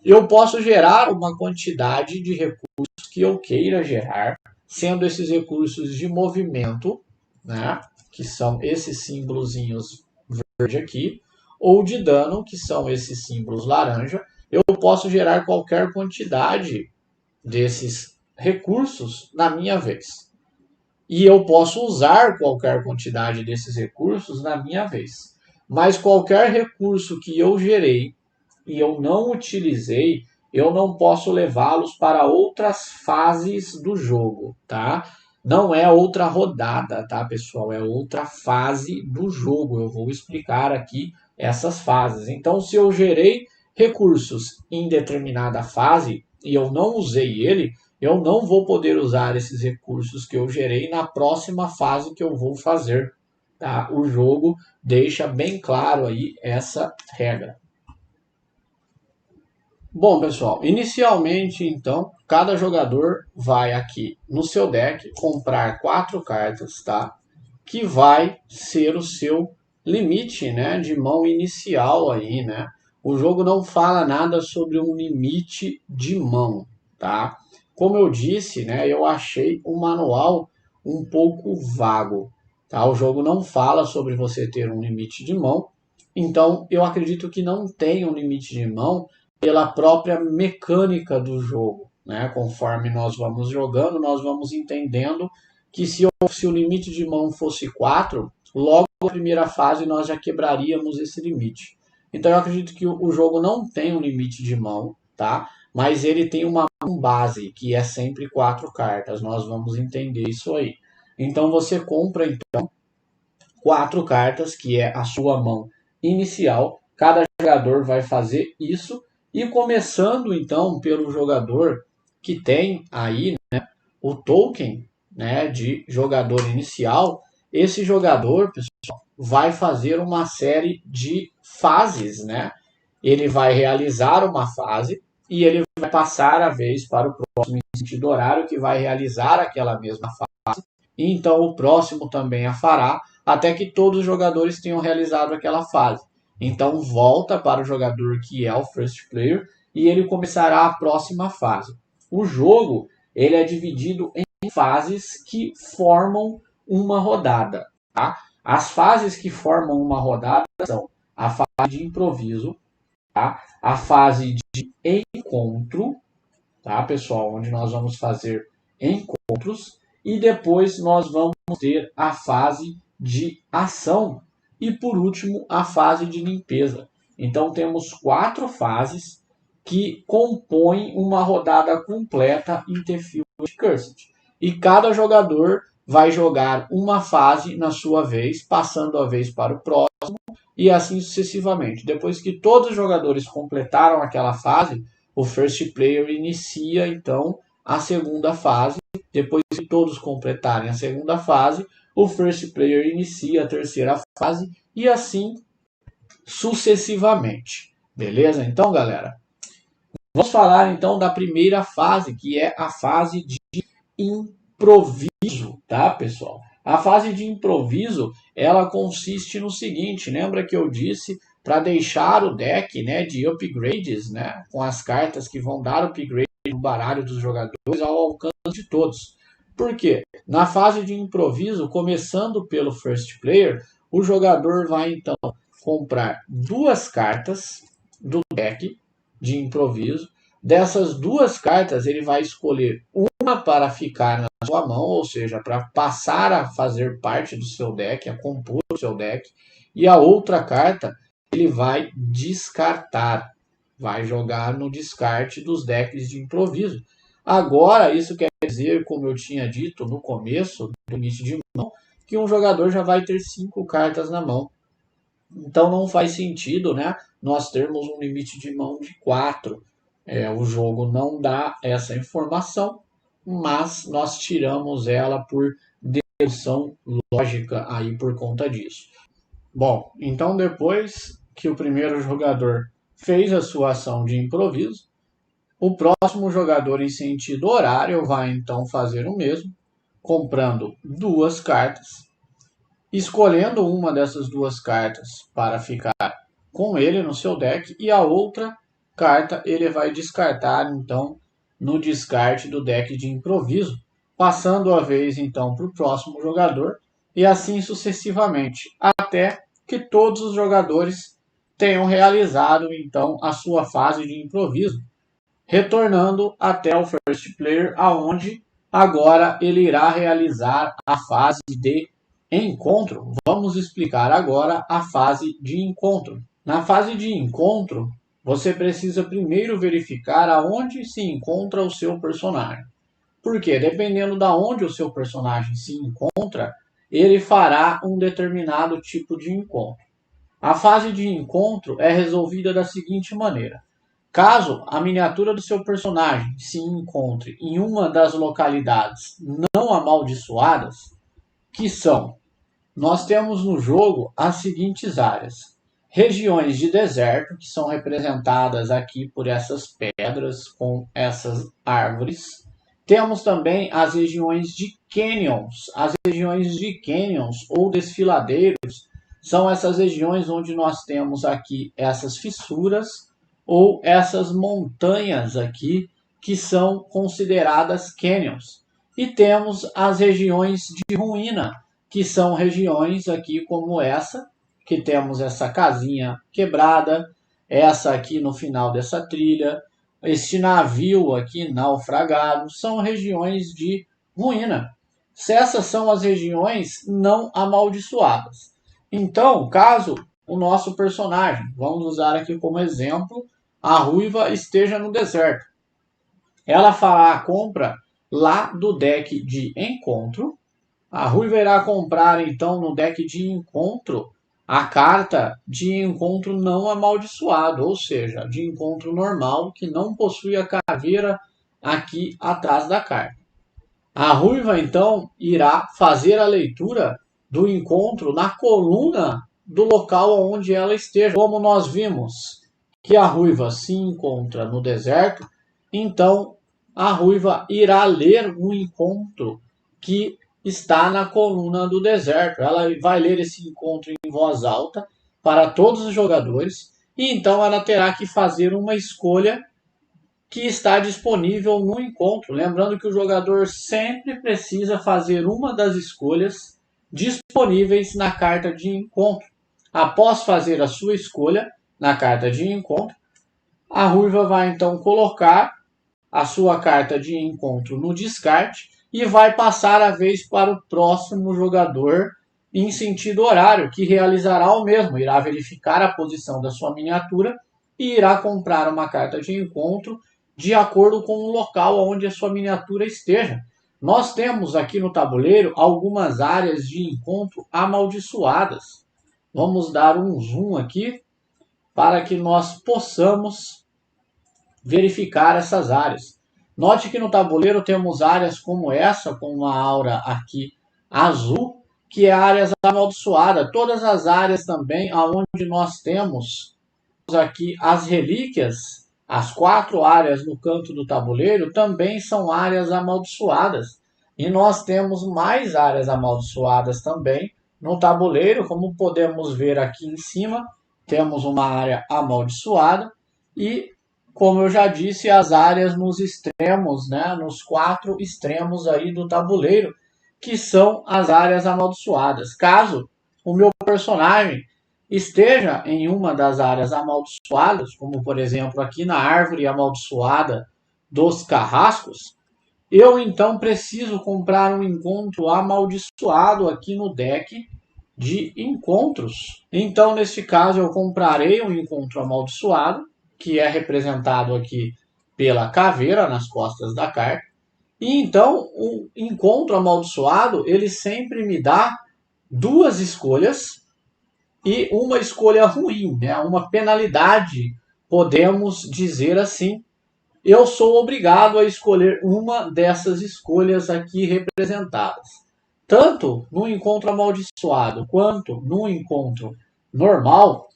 eu posso gerar uma quantidade de recursos que eu queira gerar, sendo esses recursos de movimento, né, que são esses símbolozinhos verde aqui, ou de dano, que são esses símbolos laranja. Eu posso gerar qualquer quantidade desses recursos na minha vez. E eu posso usar qualquer quantidade desses recursos na minha vez. Mas qualquer recurso que eu gerei e eu não utilizei, eu não posso levá-los para outras fases do jogo, tá? Não é outra rodada, tá, pessoal? É outra fase do jogo. Eu vou explicar aqui essas fases. Então, se eu gerei recursos em determinada fase e eu não usei ele, eu não vou poder usar esses recursos que eu gerei na próxima fase que eu vou fazer, tá? O jogo deixa bem claro aí essa regra. Bom, pessoal, inicialmente, então, cada jogador vai aqui no seu deck comprar 4 cartas, tá? Que vai ser o seu limite, né, de mão inicial aí, né? O jogo não fala nada sobre um limite de mão, tá? Como eu disse, né, eu achei o manual um pouco vago, tá? O jogo não fala sobre você ter um limite de mão, então eu acredito que não tem um limite de mão pela própria mecânica do jogo, né? Conforme nós vamos jogando, nós vamos entendendo que se o limite de mão fosse 4, logo na primeira fase nós já quebraríamos esse limite. Então eu acredito que o jogo não tem um limite de mão, tá? Mas ele tem uma mão base, que é sempre 4 cartas. Nós vamos entender isso aí. Então você compra então 4 cartas, que é a sua mão inicial. Cada jogador vai fazer isso. E começando então pelo jogador que tem aí, né, o token, né, de jogador inicial, esse jogador, pessoal, vai fazer uma série de fases, né? Ele vai realizar uma fase e ele vai passar a vez para o próximo em sentido horário que vai realizar aquela mesma fase. E então o próximo também a fará até que todos os jogadores tenham realizado aquela fase. Então volta para o jogador que é o first player e ele começará a próxima fase. O jogo ele é dividido em fases que formam uma rodada. Tá? As fases que formam uma rodada são a fase de improviso, tá? A fase de encontro, tá, pessoal? Onde nós vamos fazer encontros e depois nós vamos ter a fase de ação e por último a fase de limpeza. Então temos 4 fases que compõem uma rodada completa em The Field Cursed. E cada jogador vai jogar uma fase na sua vez, passando a vez para o próximo e assim sucessivamente. Depois que todos os jogadores completaram aquela fase, o first player inicia então a segunda fase. Depois que todos completarem a segunda fase, o first player inicia a terceira fase e assim sucessivamente. Beleza? Então, galera, vamos falar então da primeira fase, que é a fase de improviso, tá, pessoal? A fase de improviso, ela consiste no seguinte, lembra que eu disse para deixar o deck, né, de upgrades, né, com as cartas que vão dar upgrade no baralho dos jogadores ao alcance de todos. Por quê? Na fase de improviso, começando pelo first player, o jogador vai então comprar 2 cartas do deck de improviso. Dessas 2 cartas, ele vai escolher uma para ficar na sua mão, ou seja, para passar a fazer parte do seu deck, a compor o seu deck, e a outra carta ele vai descartar, vai jogar no descarte dos decks de improviso. Agora, isso quer dizer, como eu tinha dito no começo do limite de mão, que um jogador já vai ter 5 cartas na mão. Então não faz sentido, né, nós termos um limite de mão de 4. O jogo não dá essa informação, mas nós tiramos ela por dedução lógica aí por conta disso. Bom, então depois que o primeiro jogador fez a sua ação de improviso, o próximo jogador em sentido horário vai então fazer o mesmo, comprando 2 cartas, escolhendo uma dessas 2 cartas para ficar com ele no seu deck e a outra carta ele vai descartar então no descarte do deck de improviso, passando a vez então para o próximo jogador e assim sucessivamente, até que todos os jogadores tenham realizado então a sua fase de improviso, retornando até o first player, aonde agora ele irá realizar a fase de encontro, vamos explicar agora a fase de encontro. Na fase de encontro, você precisa primeiro verificar aonde se encontra o seu personagem. Porque dependendo de onde o seu personagem se encontra, ele fará um determinado tipo de encontro. A fase de encontro é resolvida da seguinte maneira. Caso a miniatura do seu personagem se encontre em uma das localidades não amaldiçoadas, que são, nós temos no jogo as seguintes áreas. Regiões de deserto, que são representadas aqui por essas pedras com essas árvores. Temos também as regiões de canyons. As regiões de canyons ou desfiladeiros são essas regiões onde nós temos aqui essas fissuras ou essas montanhas aqui que são consideradas canyons. E temos as regiões de ruína, que são regiões aqui como essa, que temos essa casinha quebrada, essa aqui no final dessa trilha, este navio aqui naufragado, são regiões de ruína. Essas são as regiões não amaldiçoadas. Então, caso o nosso personagem, vamos usar aqui como exemplo, a ruiva esteja no deserto, ela fará a compra lá do deck de encontro. A ruiva irá comprar então no deck de encontro a carta de encontro não amaldiçoado, ou seja, de encontro normal, que não possui a caveira aqui atrás da carta. A ruiva então irá fazer a leitura do encontro na coluna do local onde ela esteja. Como nós vimos que a ruiva se encontra no deserto, então a ruiva irá ler o encontro que está na coluna do deserto. Ela vai ler esse encontro em voz alta para todos os jogadores e então ela terá que fazer uma escolha que está disponível no encontro. Lembrando que o jogador sempre precisa fazer uma das escolhas disponíveis na carta de encontro. Após fazer a sua escolha na carta de encontro, a ruiva vai então colocar a sua carta de encontro no descarte e vai passar a vez para o próximo jogador em sentido horário, que realizará o mesmo. Irá verificar a posição da sua miniatura e irá comprar uma carta de encontro de acordo com o local onde a sua miniatura esteja. Nós temos aqui no tabuleiro algumas áreas de encontro amaldiçoadas. Vamos dar um zoom aqui para que nós possamos verificar essas áreas. Note que no tabuleiro temos áreas como essa, com uma aura aqui azul, que é áreas amaldiçoadas. Todas as áreas também onde nós temos aqui as relíquias, as 4 áreas no canto do tabuleiro, também são áreas amaldiçoadas. E nós temos mais áreas amaldiçoadas também no tabuleiro, como podemos ver aqui em cima, temos uma área amaldiçoada e, como eu já disse, as áreas nos extremos, né, nos 4 extremos aí do tabuleiro, que são as áreas amaldiçoadas. Caso o meu personagem esteja em uma das áreas amaldiçoadas, como por exemplo aqui na árvore amaldiçoada dos carrascos, eu então preciso comprar um encontro amaldiçoado aqui no deck de encontros. Então, neste caso, eu comprarei um encontro amaldiçoado, que é representado aqui pela caveira nas costas da carta. E então, o encontro amaldiçoado, ele sempre me dá 2 escolhas e uma escolha ruim, né? Uma penalidade, podemos dizer assim. Eu sou obrigado a escolher uma dessas escolhas aqui representadas. Tanto no encontro amaldiçoado quanto no encontro normal,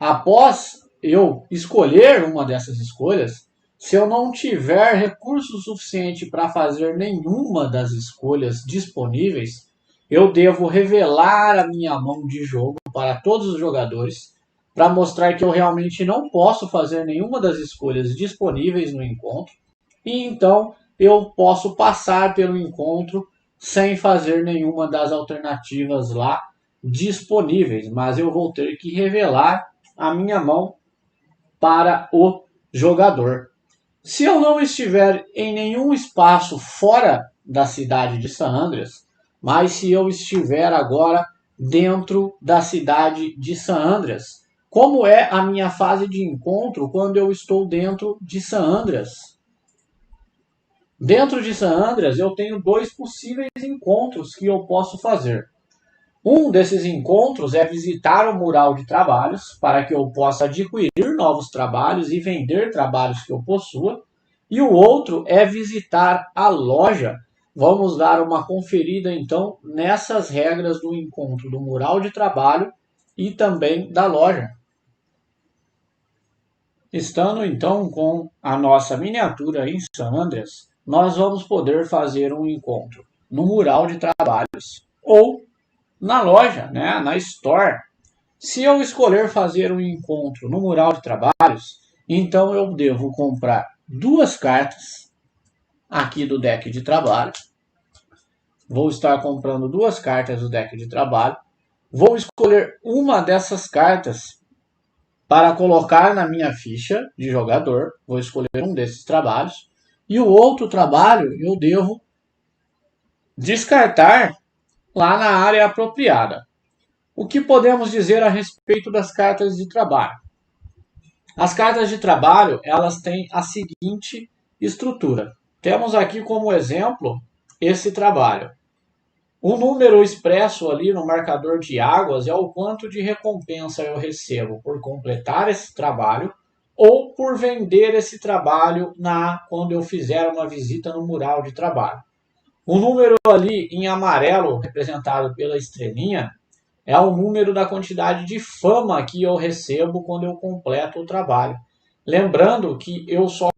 após eu escolher uma dessas escolhas, se eu não tiver recurso suficiente para fazer nenhuma das escolhas disponíveis, eu devo revelar a minha mão de jogo para todos os jogadores para mostrar que eu realmente não posso fazer nenhuma das escolhas disponíveis no encontro e então eu posso passar pelo encontro sem fazer nenhuma das alternativas lá disponíveis, mas eu vou ter que revelar a minha mão para o jogador. Se eu não estiver em nenhum espaço fora da cidade de San Andreas, mas se eu estiver agora dentro da cidade de San Andreas. Como é a minha fase de encontro quando eu estou dentro de San Andreas? Dentro de San Andreas eu tenho dois possíveis encontros que eu posso fazer. Um desses encontros é visitar o mural de trabalhos para que eu possa adquirir novos trabalhos e vender trabalhos que eu possua. E o outro é visitar a loja. Vamos dar uma conferida então nessas regras do encontro do mural de trabalho e também da loja. Estando então com a nossa miniatura em San Andreas, nós vamos poder fazer um encontro no mural de trabalhos ou na loja, né, na store. Se eu escolher fazer um encontro no mural de trabalhos, então eu devo comprar duas cartas aqui do deck de trabalho. Vou estar comprando duas cartas do deck de trabalho. Vou escolher uma dessas cartas para colocar na minha ficha de jogador. Vou escolher um desses trabalhos. E o outro trabalho eu devo descartar lá na área apropriada. O que podemos dizer a respeito das cartas de trabalho? As cartas de trabalho, elas têm a seguinte estrutura. Temos aqui como exemplo esse trabalho. O número expresso ali no marcador de águas é o quanto de recompensa eu recebo por completar esse trabalho ou por vender esse trabalho quando eu fizer uma visita no mural de trabalho. O número ali em amarelo, representado pela estrelinha, é o número da quantidade de fama que eu recebo quando eu completo o trabalho. Lembrando que eu só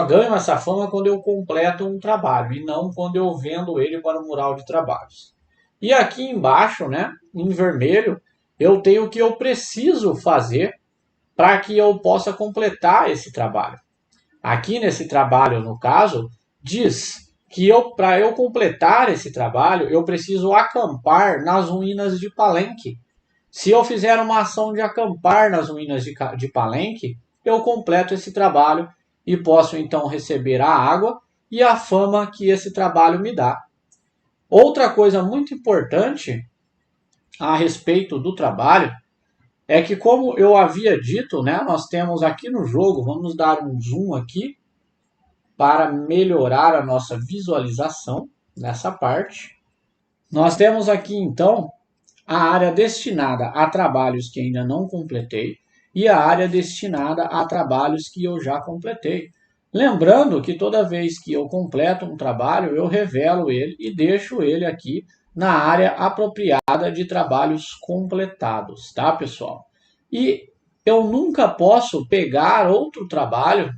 ganho essa fama quando eu completo um trabalho e não quando eu vendo ele para o mural de trabalhos. E aqui embaixo, né, em vermelho, eu tenho o que eu preciso fazer para que eu possa completar esse trabalho. Aqui nesse trabalho, no caso, diz que para eu completar esse trabalho, eu preciso acampar nas ruínas de Palenque. Se eu fizer uma ação de acampar nas ruínas de Palenque, eu completo esse trabalho e posso então receber a água e a fama que esse trabalho me dá. Outra coisa muito importante a respeito do trabalho é que, como eu havia dito, né, nós temos aqui no jogo, vamos dar um zoom aqui para melhorar a nossa visualização nessa parte. Nós temos aqui então a área destinada a trabalhos que ainda não completei e a área destinada a trabalhos que eu já completei. Lembrando que toda vez que eu completo um trabalho, eu revelo ele e deixo ele aqui na área apropriada de trabalhos completados, tá, pessoal? E eu nunca posso pegar outro trabalho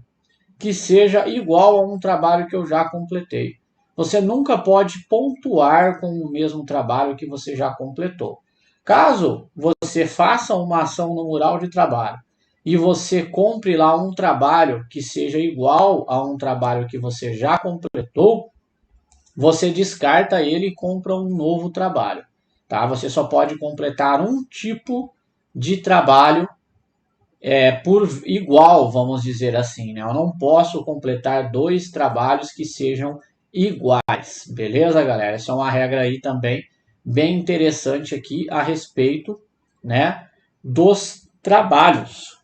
que seja igual a um trabalho que eu já completei. Você nunca pode pontuar com o mesmo trabalho que você já completou. Caso você faça uma ação no mural de trabalho e você compre lá um trabalho que seja igual a um trabalho que você já completou, você descarta ele e compra um novo trabalho. Tá? Você só pode completar um tipo de trabalho por igual, vamos dizer assim, né? Eu não posso completar dois trabalhos que sejam iguais, beleza, galera? Essa é uma regra aí também bem interessante aqui a respeito, né, dos trabalhos.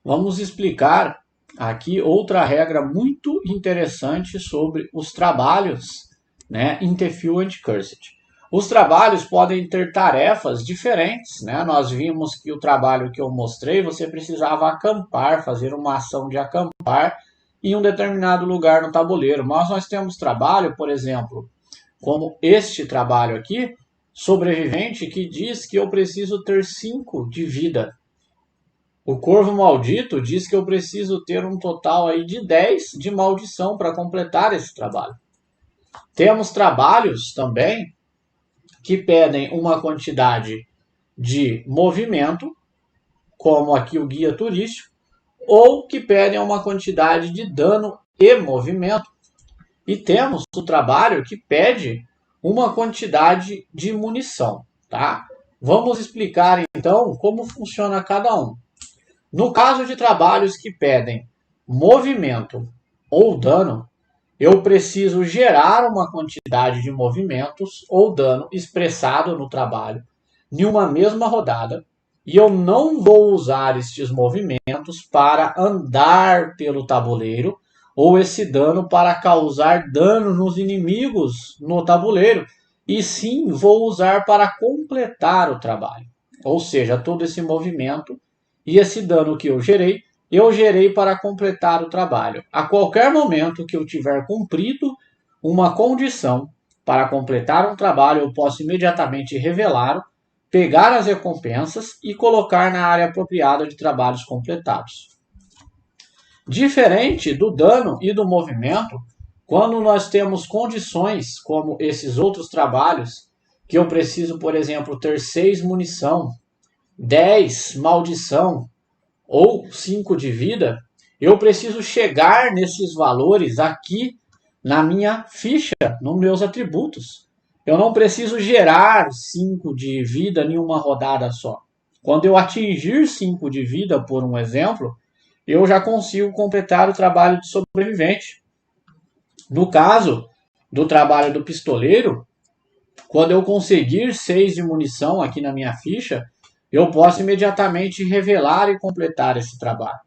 Vamos explicar aqui outra regra muito interessante sobre os trabalhos, né, in the Few and Cursed. Os trabalhos podem ter tarefas diferentes, né? Nós vimos que o trabalho que eu mostrei, você precisava acampar, fazer uma ação de acampar em um determinado lugar no tabuleiro. Mas nós temos trabalho, por exemplo, como este trabalho aqui, sobrevivente, que diz que eu preciso ter 5 de vida. O Corvo Maldito diz que eu preciso ter um total aí de 10 de maldição para completar esse trabalho. Temos trabalhos também que pedem uma quantidade de movimento, como aqui o guia turístico, ou que pedem uma quantidade de dano e movimento. E temos o trabalho que pede uma quantidade de munição, tá? Vamos explicar então como funciona cada um. No caso de trabalhos que pedem movimento ou dano, eu preciso gerar uma quantidade de movimentos ou dano expressado no trabalho em uma mesma rodada, e eu não vou usar estes movimentos para andar pelo tabuleiro ou esse dano para causar dano nos inimigos no tabuleiro, e sim vou usar para completar o trabalho. Ou seja, todo esse movimento e esse dano que eu gerei para completar o trabalho. A qualquer momento que eu tiver cumprido uma condição para completar um trabalho, eu posso imediatamente revelá-lo, pegar as recompensas e colocar na área apropriada de trabalhos completados. Diferente do dano e do movimento, quando nós temos condições como esses outros trabalhos, que eu preciso, por exemplo, ter 6 munição, 10 maldição ou 5 de vida, eu preciso chegar nesses valores aqui na minha ficha, nos meus atributos. Eu não preciso gerar 5 de vida em uma rodada só. Quando eu atingir 5 de vida, por um exemplo, eu já consigo completar o trabalho de sobrevivente. No caso do trabalho do pistoleiro, quando eu conseguir 6 de munição aqui na minha ficha, eu posso imediatamente revelar e completar esse trabalho.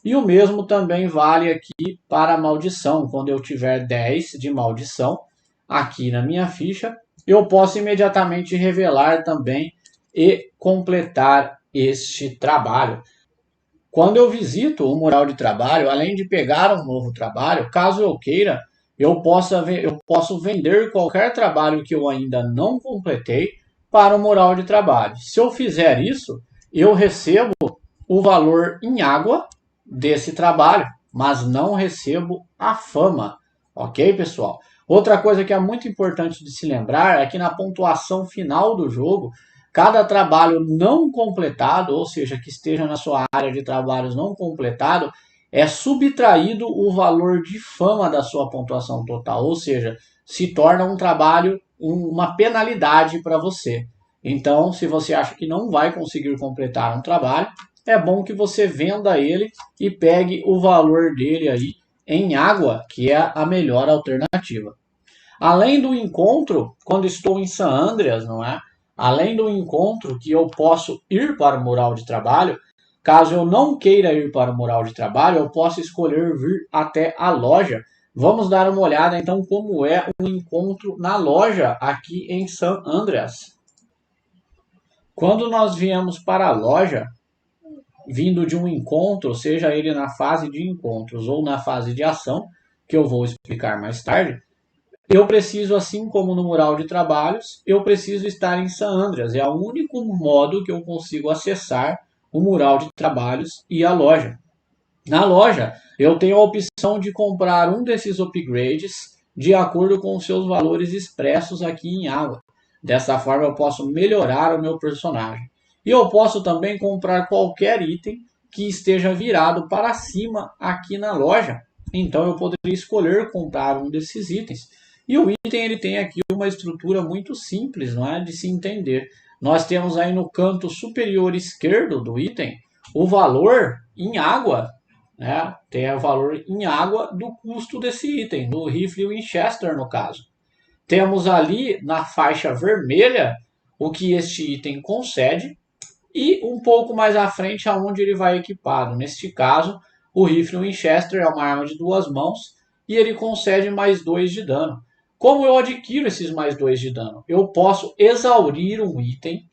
E o mesmo também vale aqui para a maldição. Quando eu tiver 10 de maldição aqui na minha ficha, eu posso imediatamente revelar também e completar este trabalho. Quando eu visito o mural de trabalho, além de pegar um novo trabalho, caso eu queira, eu posso vender qualquer trabalho que eu ainda não completei para o mural de trabalho. Se eu fizer isso, eu recebo o valor em água desse trabalho, mas não recebo a fama. Ok, pessoal? Outra coisa que é muito importante de se lembrar é que na pontuação final do jogo, cada trabalho não completado, ou seja, que esteja na sua área de trabalhos não completado, é subtraído o valor de fama da sua pontuação total, ou seja, se torna um trabalho, uma penalidade para você. Então, se você acha que não vai conseguir completar um trabalho, é bom que você venda ele e pegue o valor dele aí em água, que é a melhor alternativa. Além do encontro, quando estou em San Andreas, não é? Além do encontro que eu posso ir para o mural de trabalho, caso eu não queira ir para o mural de trabalho, eu posso escolher vir até a loja. Vamos dar uma olhada então como é um encontro na loja aqui em San Andreas. Quando nós viemos para a loja, vindo de um encontro, seja ele na fase de encontros ou na fase de ação, que eu vou explicar mais tarde, eu preciso, assim como no mural de trabalhos, eu preciso estar em San Andreas. É o único modo que eu consigo acessar o mural de trabalhos e a loja. Na loja, eu tenho a opção de comprar um desses upgrades de acordo com os seus valores expressos aqui em água. Dessa forma, eu posso melhorar o meu personagem. E eu posso também comprar qualquer item que esteja virado para cima aqui na loja. Então, eu poderia escolher comprar um desses itens. E o item ele tem aqui uma estrutura muito simples, não é, de se entender. Nós temos aí no canto superior esquerdo do item o valor em água, né? Tem o valor em água do custo desse item, do rifle Winchester no caso. Temos ali na faixa vermelha o que este item concede e um pouco mais à frente aonde ele vai equipado. Neste caso, o rifle Winchester é uma arma de 2 mãos e ele concede mais 2 de dano. Como eu adquiro esses mais 2 de dano? Eu posso exaurir um item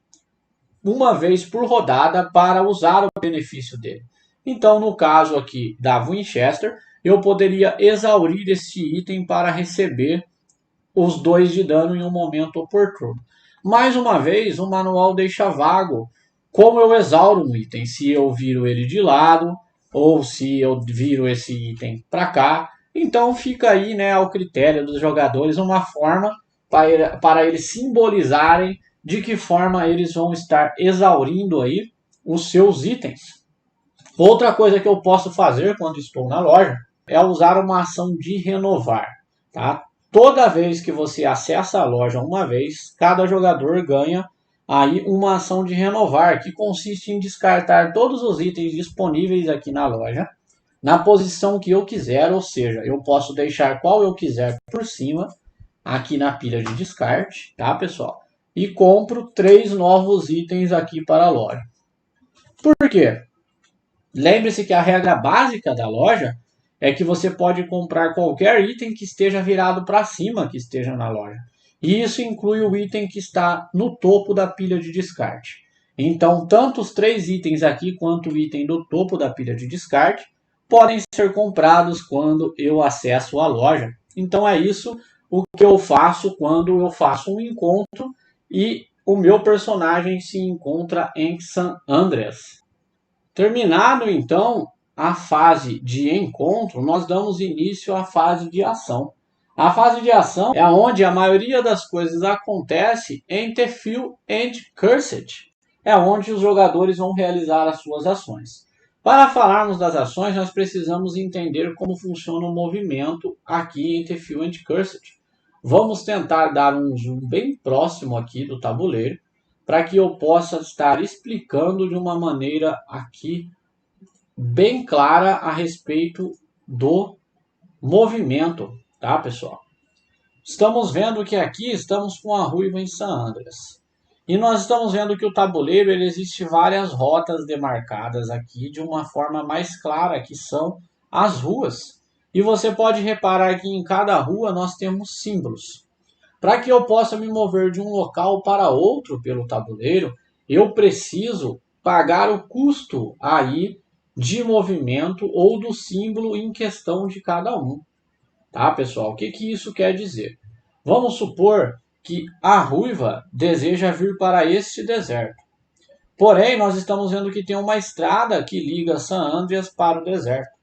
uma vez por rodada para usar o benefício dele. Então, no caso aqui da Winchester, eu poderia exaurir este item para receber os 2 de dano em um momento oportuno. Mais uma vez, o manual deixa vago como eu exauro um item. Se eu viro ele de lado ou se eu viro esse item para cá. Então fica aí, né, ao critério dos jogadores uma forma para eles simbolizarem de que forma eles vão estar exaurindo aí os seus itens. Outra coisa que eu posso fazer quando estou na loja é usar uma ação de renovar. Tá? Toda vez que você acessa a loja uma vez, cada jogador ganha aí uma ação de renovar, que consiste em descartar todos os itens disponíveis aqui na loja na posição que eu quiser, ou seja, eu posso deixar qual eu quiser por cima, aqui na pilha de descarte, tá, pessoal? E compro 3 novos itens aqui para a loja. Por quê? Lembre-se que a regra básica da loja é que você pode comprar qualquer item que esteja virado para cima, que esteja na loja. E isso inclui o item que está no topo da pilha de descarte. Então, tanto os 3 itens aqui quanto o item do topo da pilha de descarte podem ser comprados quando eu acesso a loja. Então é isso o que eu faço quando eu faço um encontro e o meu personagem se encontra em San Andreas. Terminado então a fase de encontro, nós damos início à fase de ação. A fase de ação é onde a maioria das coisas acontece em The Few and Cursed. É onde os jogadores vão realizar as suas ações. Para falarmos das ações, nós precisamos entender como funciona o movimento aqui em The Few and Cursed. Vamos tentar dar um zoom bem próximo aqui do tabuleiro, para que eu possa estar explicando de uma maneira aqui bem clara a respeito do movimento, tá, pessoal? Estamos vendo que aqui estamos com a ruiva em San Andreas. E nós estamos vendo que o tabuleiro ele existe várias rotas demarcadas aqui de uma forma mais clara, que são as ruas. E você pode reparar que em cada rua nós temos símbolos. Para que eu possa me mover de um local para outro pelo tabuleiro, eu preciso pagar o custo aí de movimento ou do símbolo em questão de cada um. Tá, pessoal? O que isso quer dizer? Vamos supor que a ruiva deseja vir para este deserto. Porém, nós estamos vendo que tem uma estrada que liga San Andreas para o deserto.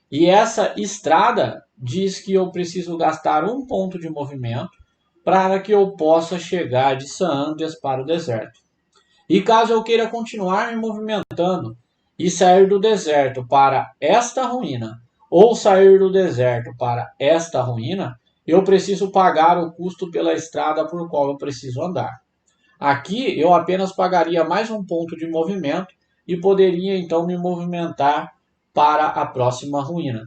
E essa estrada diz que eu preciso gastar um ponto de movimento para que eu possa chegar de San Andreas para o deserto. E caso eu queira continuar me movimentando e sair do deserto para esta ruína, ou sair do deserto para esta ruína, eu preciso pagar o custo pela estrada por qual eu preciso andar. Aqui eu apenas pagaria mais um ponto de movimento e poderia então me movimentar para a próxima ruína.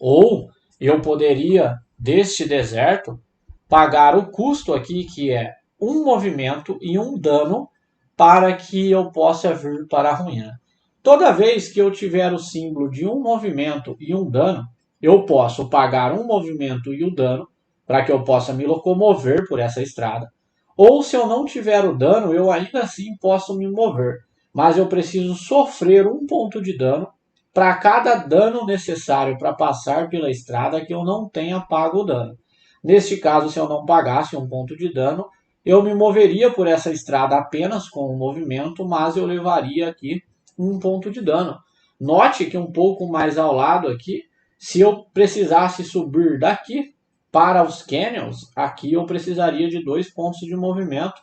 Ou eu poderia, deste deserto, pagar o custo aqui, que é um movimento e um dano, para que eu possa vir para a ruína. Toda vez que eu tiver o símbolo de um movimento e um dano, eu posso pagar um movimento e o dano, para que eu possa me locomover por essa estrada. Ou se eu não tiver o dano, eu ainda assim posso me mover, mas eu preciso sofrer um ponto de dano para cada dano necessário para passar pela estrada que eu não tenha pago o dano. Neste caso, se eu não pagasse um ponto de dano, eu me moveria por essa estrada apenas com o movimento, mas eu levaria aqui um ponto de dano. Note que um pouco mais ao lado aqui, se eu precisasse subir daqui para os canyons, aqui eu precisaria de 2 pontos de movimento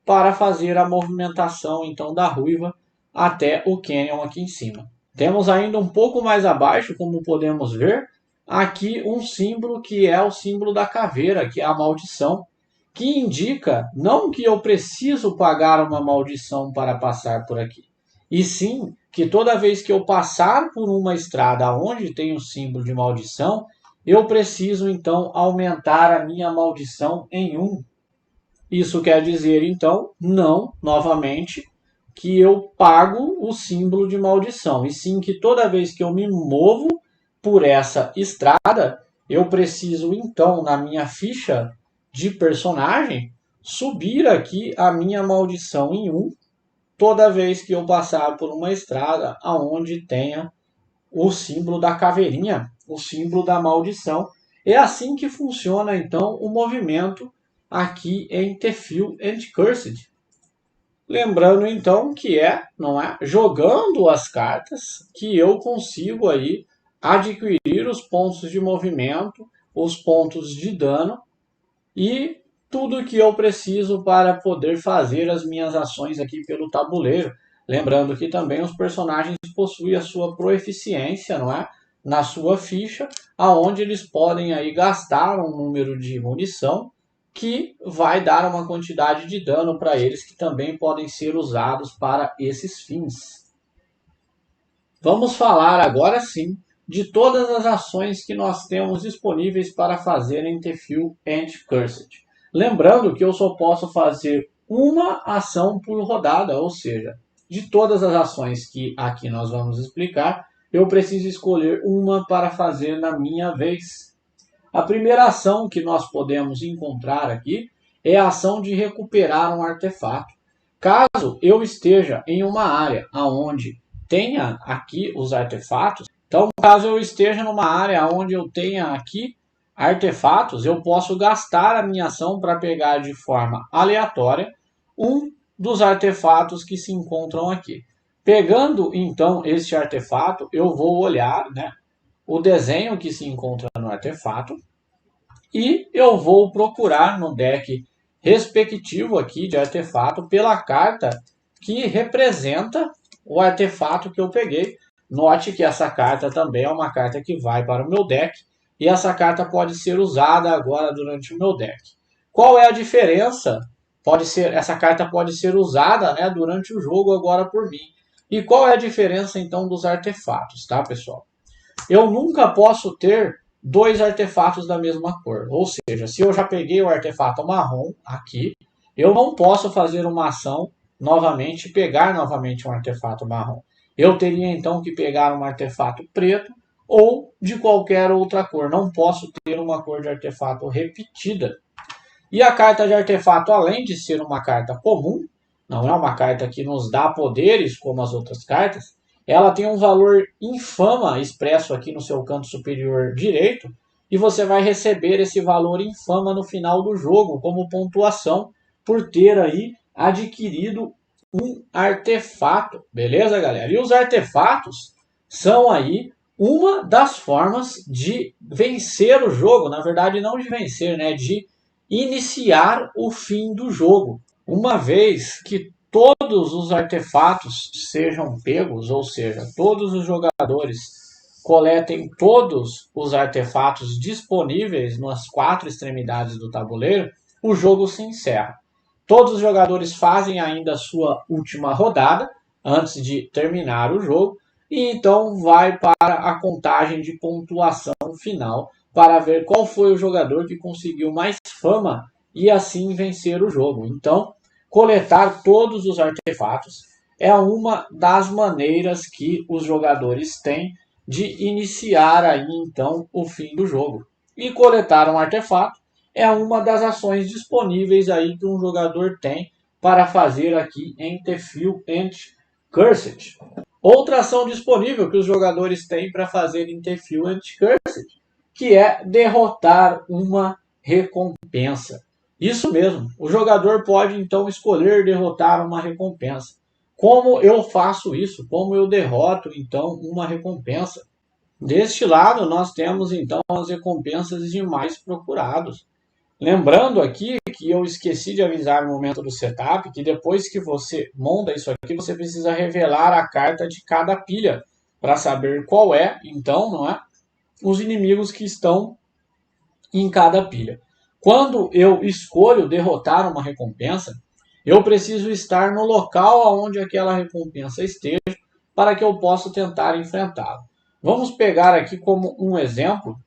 para fazer a movimentação então da ruiva até o canyon aqui em cima. Temos ainda um pouco mais abaixo, como podemos ver, aqui um símbolo que é o símbolo da caveira, que é a maldição, que indica não que eu preciso pagar uma maldição para passar por aqui, e sim que toda vez que eu passar por uma estrada onde tem o símbolo de maldição, eu preciso então aumentar a minha maldição em 1. Isso quer dizer então, não, novamente, que eu pago o símbolo de maldição, e sim que toda vez que eu me movo por essa estrada, eu preciso então, na minha ficha de personagem, subir aqui a minha maldição em 1, toda vez que eu passar por uma estrada onde tenha o símbolo da caveirinha, o símbolo da maldição. É assim que funciona então o movimento aqui em The Few and Cursed. Lembrando então que não é jogando as cartas que eu consigo aí adquirir os pontos de movimento, os pontos de dano e tudo que eu preciso para poder fazer as minhas ações aqui pelo tabuleiro. Lembrando que também os personagens possuem a sua proeficiência, não é? Na sua ficha, aonde eles podem aí gastar um número de munição que vai dar uma quantidade de dano para eles que também podem ser usados para esses fins. Vamos falar agora sim de todas as ações que nós temos disponíveis para fazer em Tefil and Cursed. Lembrando que eu só posso fazer uma ação por rodada, ou seja, de todas as ações que aqui nós vamos explicar, eu preciso escolher uma para fazer na minha vez. A primeira ação que nós podemos encontrar aqui é a ação de recuperar um artefato. Caso eu esteja em uma área onde tenha aqui os artefatos, então caso eu esteja numa área onde eu tenha aqui artefatos, eu posso gastar a minha ação para pegar de forma aleatória um dos artefatos que se encontram aqui. Pegando então este artefato, eu vou olhar, o desenho que se encontra no artefato e eu vou procurar no deck respectivo aqui de artefato pela carta que representa o artefato que eu peguei. Note que essa carta também é uma carta que vai para o meu deck e essa carta pode ser usada agora durante o meu deck. Qual é a diferença? Essa carta pode ser usada durante o jogo agora por mim. E qual é a diferença então dos artefatos, tá, pessoal? Eu nunca posso ter dois artefatos da mesma cor. Ou seja, se eu já peguei o artefato marrom aqui, eu não posso fazer uma ação novamente, pegar novamente um artefato marrom. Eu teria então que pegar um artefato preto ou de qualquer outra cor. Não posso ter uma cor de artefato repetida. E a carta de artefato, além de ser uma carta comum, não é uma carta que nos dá poderes como as outras cartas, ela tem um valor infama expresso aqui no seu canto superior direito e você vai receber esse valor infama no final do jogo como pontuação por ter aí adquirido um artefato, beleza, galera? E os artefatos são aí uma das formas de vencer o jogo, na verdade não de vencer, de iniciar o fim do jogo. Uma vez que todos os artefatos sejam pegos, ou seja, todos os jogadores coletem todos os artefatos disponíveis nas 4 extremidades do tabuleiro, o jogo se encerra. Todos os jogadores fazem ainda a sua última rodada antes de terminar o jogo e então vai para a contagem de pontuação final para ver qual foi o jogador que conseguiu mais fama e assim vencer o jogo. Então, coletar todos os artefatos é uma das maneiras que os jogadores têm de iniciar aí então o fim do jogo. E coletar um artefato é uma das ações disponíveis aí que um jogador tem para fazer aqui em Tefil and Cursed. Outra ação disponível que os jogadores têm para fazer em Tefil and Cursed, que é derrotar uma recompensa. Isso mesmo, o jogador pode então escolher derrotar uma recompensa. Como eu faço isso? Como eu derroto então uma recompensa? Deste lado nós temos então as recompensas de mais procurados. Lembrando aqui que eu esqueci de avisar no momento do setup que depois que você monta isso aqui, você precisa revelar a carta de cada pilha para saber qual é, então, os inimigos que estão em cada pilha. Quando eu escolho derrotar uma recompensa, eu preciso estar no local onde aquela recompensa esteja para que eu possa tentar enfrentá-la. Vamos pegar aqui como um exemplo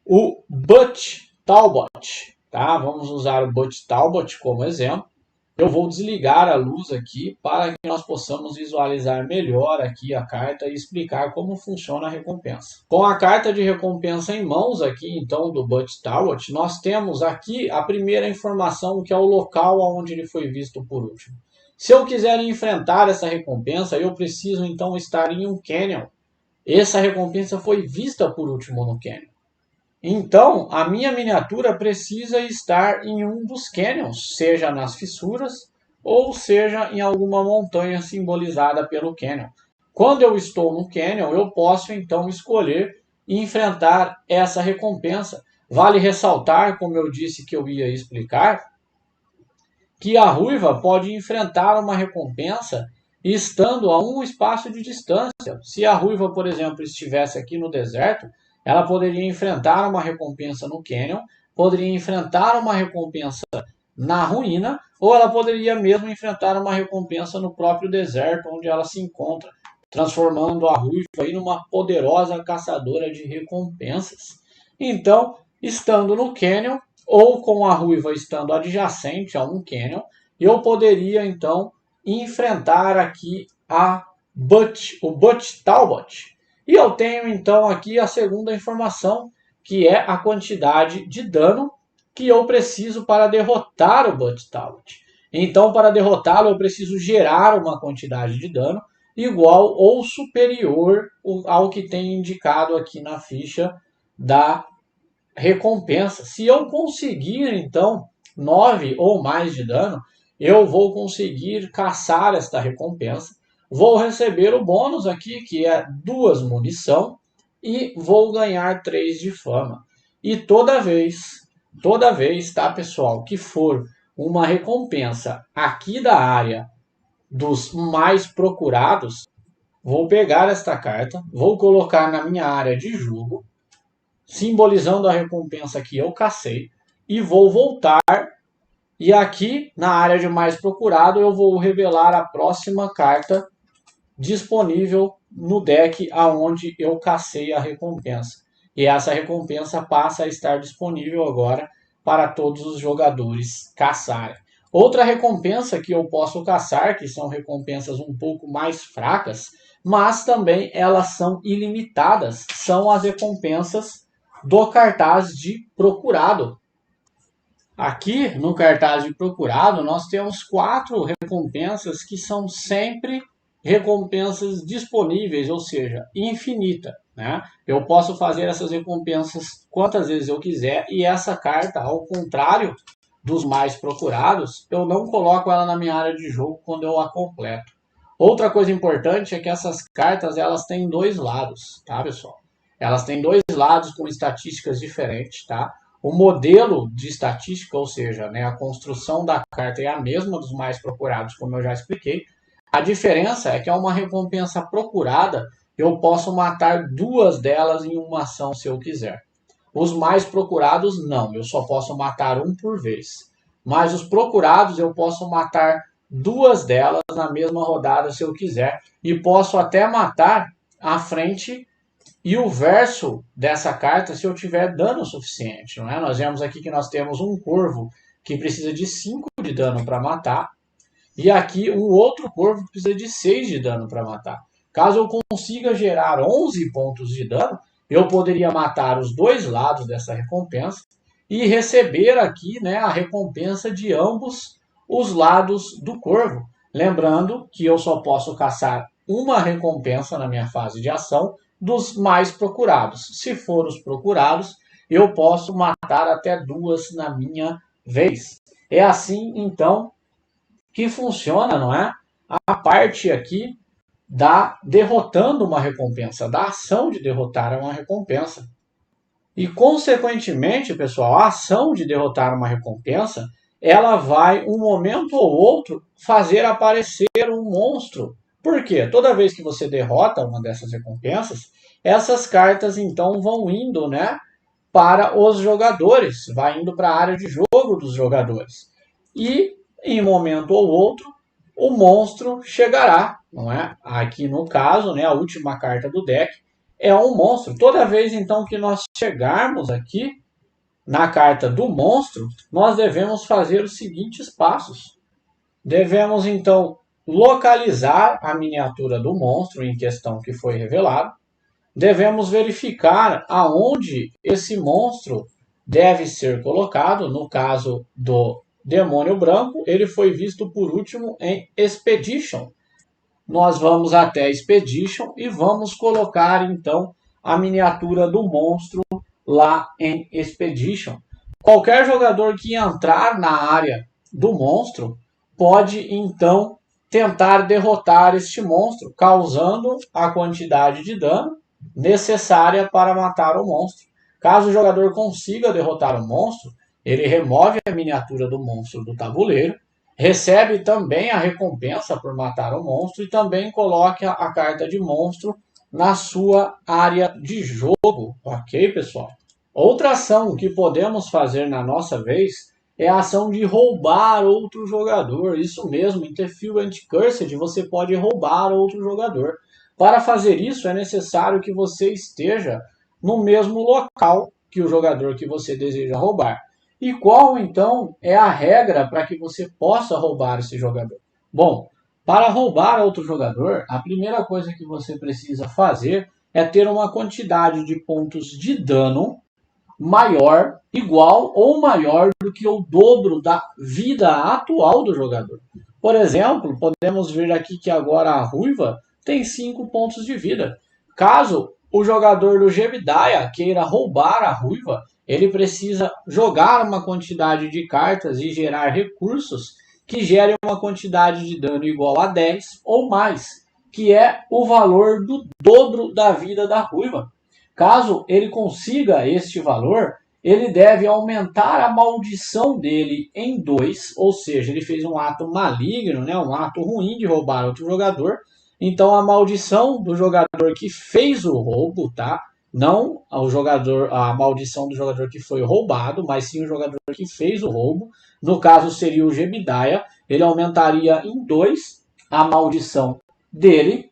o Butch Talbot. Tá? Vamos usar o Butch Talbot como exemplo. Eu vou desligar a luz aqui para que nós possamos visualizar melhor aqui a carta e explicar como funciona a recompensa. Com a carta de recompensa em mãos aqui, então, do Butch Talbot, nós temos aqui a primeira informação, que é o local onde ele foi visto por último. Se eu quiser enfrentar essa recompensa, eu preciso então estar em um canyon. Essa recompensa foi vista por último no canyon. Então, a minha miniatura precisa estar em um dos canyons, seja nas fissuras ou seja em alguma montanha simbolizada pelo canyon. Quando eu estou no canyon, eu posso então escolher enfrentar essa recompensa. Vale ressaltar, como eu disse que eu ia explicar, que a ruiva pode enfrentar uma recompensa estando a um espaço de distância. Se a ruiva, por exemplo, estivesse aqui no deserto, ela poderia enfrentar uma recompensa no canyon, poderia enfrentar uma recompensa na ruína, ou ela poderia mesmo enfrentar uma recompensa no próprio deserto onde ela se encontra. transformando a Ruiva aí numa poderosa caçadora de recompensas. Então, estando no Canyon, ou com a Ruiva estando adjacente a um Canyon, eu poderia então enfrentar aqui o Butch Talbot. E eu tenho então aqui a segunda informação, que é a quantidade de dano que eu preciso para derrotar o Butch Talbot. Então, para derrotá-lo, eu preciso gerar uma quantidade de dano igual ou superior ao que tem indicado aqui na ficha da recompensa. Se eu conseguir, então, 9 ou mais de dano, eu vou conseguir caçar esta recompensa. Vou receber o bônus aqui, que é 2 munição, e vou ganhar 3 de fama. E toda vez, tá, pessoal, que for uma recompensa aqui da área dos mais procurados, vou pegar esta carta, vou colocar na minha área de jogo, simbolizando a recompensa que eu cacei, e vou voltar. E aqui, na área de mais procurado, eu vou revelar a próxima carta disponível no deck aonde eu cacei a recompensa. E essa recompensa passa a estar disponível agora para todos os jogadores caçarem. Outra recompensa que eu posso caçar, que são recompensas um pouco mais fracas, mas também elas são ilimitadas, são as recompensas do cartaz de procurado. Aqui no cartaz de procurado nós temos 4 recompensas que são sempre recompensas disponíveis, ou seja, infinita, né? Eu posso fazer essas recompensas quantas vezes eu quiser, e essa carta, ao contrário dos mais procurados, eu não coloco ela na minha área de jogo quando eu a completo. Outra coisa importante é que essas cartas elas têm 2 lados, tá, pessoal? Elas têm 2 lados com estatísticas diferentes, tá? O modelo de estatística, ou seja, né, a construção da carta é a mesma dos mais procurados, como eu já expliquei. A diferença é que é uma recompensa procurada, eu posso matar 2 delas em uma ação se eu quiser. Os mais procurados não, eu só posso matar um por vez. Mas os procurados eu posso matar 2 delas na mesma rodada se eu quiser. E posso até matar a frente e o verso dessa carta se eu tiver dano suficiente. Não é? Nós vemos aqui que nós temos um corvo que precisa de 5 de dano para matar. E aqui um outro corvo que precisa de 6 de dano para matar. Caso eu consiga gerar 11 pontos de dano, eu poderia matar os 2 lados dessa recompensa e receber aqui, né, a recompensa de ambos os lados do corvo. Lembrando que eu só posso caçar uma recompensa na minha fase de ação dos mais procurados. Se for os procurados, eu posso matar até 2 na minha vez. É assim, então, que funciona, não é? A parte aqui da derrotando uma recompensa, da ação de derrotar uma recompensa. E, consequentemente, pessoal, a ação de derrotar uma recompensa, ela vai, um momento ou outro, fazer aparecer um monstro. Por quê? Toda vez que você derrota uma dessas recompensas, essas cartas, então, vão indo, né, para os jogadores, vai indo para a área de jogo dos jogadores. E, em um momento ou outro, o monstro chegará, não é? Aqui no caso, né, a última carta do deck é um monstro. Toda vez então que nós chegarmos aqui na carta do monstro, nós devemos fazer os seguintes passos. Devemos então localizar a miniatura do monstro em questão que foi revelado. Devemos verificar aonde esse monstro deve ser colocado. No caso do demônio branco, ele foi visto por último em Expedition. Nós vamos até Expedition e vamos colocar então a miniatura do monstro lá em Expedition. Qualquer jogador que entrar na área do monstro pode então tentar derrotar este monstro, causando a quantidade de dano necessária para matar o monstro. Caso o jogador consiga derrotar o monstro, ele remove a miniatura do monstro do tabuleiro, recebe também a recompensa por matar o monstro e também coloca a carta de monstro na sua área de jogo. Ok, pessoal? Outra ação que podemos fazer na nossa vez é a ação de roubar outro jogador. Isso mesmo, Interference Cursed, você pode roubar outro jogador. Para fazer isso, é necessário que você esteja no mesmo local que o jogador que você deseja roubar. E qual, então, é a regra para que você possa roubar esse jogador? Bom, para roubar outro jogador, a primeira coisa que você precisa fazer é ter uma quantidade de pontos de dano maior, igual ou maior do que o dobro da vida atual do jogador. Por exemplo, podemos ver aqui que agora a Ruiva tem 5 pontos de vida. Caso o jogador do Jebediah queira roubar a Ruiva, ele precisa jogar uma quantidade de cartas e gerar recursos que gerem uma quantidade de dano igual a 10 ou mais, que é o valor do dobro da vida da Ruiva. Caso ele consiga este valor, ele deve aumentar a maldição dele em 2, ou seja, ele fez um ato maligno, né, um ato ruim de roubar outro jogador. Então a maldição do jogador que fez o roubo, tá? Não o jogador, a maldição do jogador que foi roubado, mas sim o jogador que fez o roubo. No caso seria o Jebediah, ele aumentaria em 2 a maldição dele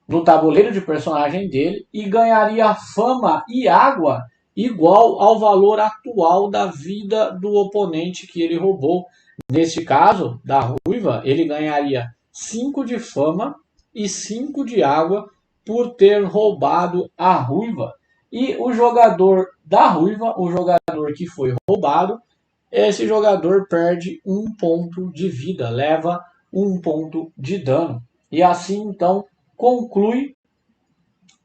no tabuleiro de personagem dele e ganharia fama e água igual ao valor atual da vida do oponente que ele roubou. Neste caso, da Ruiva, ele ganharia 5 de fama e 5 de água por ter roubado a Ruiva. E o jogador da Ruiva, o jogador que foi roubado, esse jogador perde 1 ponto de vida, leva 1 ponto de dano. E assim, então, conclui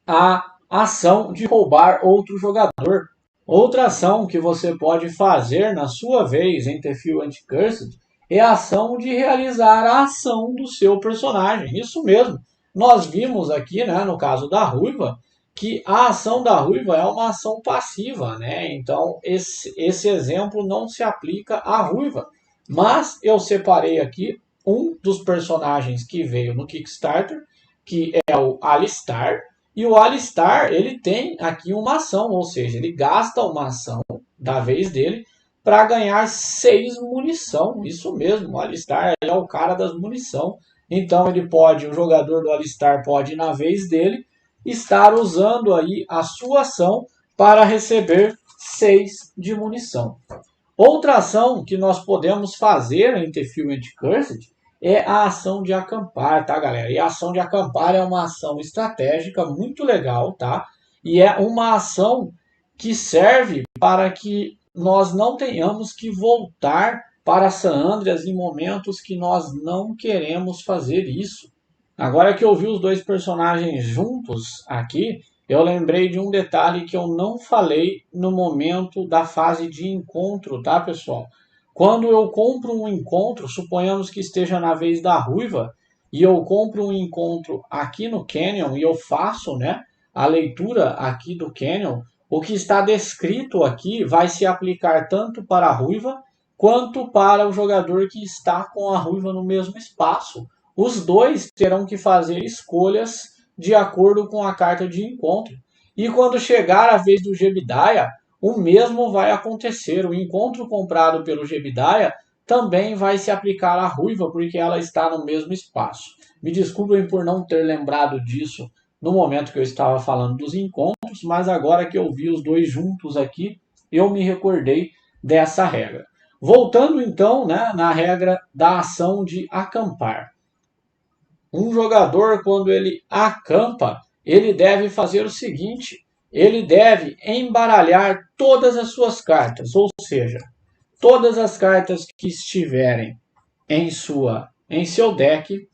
a ação de roubar outro jogador. Outra ação que você pode fazer na sua vez em The Few and Cursed é a ação de realizar a ação do seu personagem. Isso mesmo. Nós vimos aqui, né, no caso da Ruiva, que a ação da Ruiva é uma ação passiva, né? Então esse exemplo não se aplica à Ruiva. Mas eu separei aqui um dos personagens que veio no Kickstarter, que é o Alistar. E o Alistar, ele tem aqui uma ação, ou seja, ele gasta uma ação da vez dele para ganhar 6 munição. Isso mesmo, o Alistar é o cara das munição. Então ele pode, o jogador do Alistar pode, na vez dele, estar usando aí a sua ação para receber 6 de munição. Outra ação que nós podemos fazer em The Few and Cursed é a ação de acampar, tá, galera? E a ação de acampar é uma ação estratégica muito legal, tá? E é uma ação que serve para que nós não tenhamos que voltar para San Andreas em momentos que nós não queremos fazer isso. Agora que eu vi os dois personagens juntos aqui, eu lembrei de um detalhe que eu não falei no momento da fase de encontro, tá, pessoal? Quando eu compro um encontro, suponhamos que esteja na vez da Ruiva, e eu compro um encontro aqui no Canyon e eu faço, né, a leitura aqui do Canyon, o que está descrito aqui vai se aplicar tanto para a Ruiva quanto para o jogador que está com a Ruiva no mesmo espaço. Os dois terão que fazer escolhas de acordo com a carta de encontro. E quando chegar a vez do Jebediah, o mesmo vai acontecer. O encontro comprado pelo Jebediah também vai se aplicar à Ruiva, porque ela está no mesmo espaço. Me desculpem por não ter lembrado disso no momento que eu estava falando dos encontros, mas agora que eu vi os dois juntos aqui, eu me recordei dessa regra. Voltando então, né, na regra da ação de acampar. Um jogador, quando ele acampa, ele deve fazer o seguinte: ele deve embaralhar todas as suas cartas, ou seja, todas as cartas que estiverem em seu deck,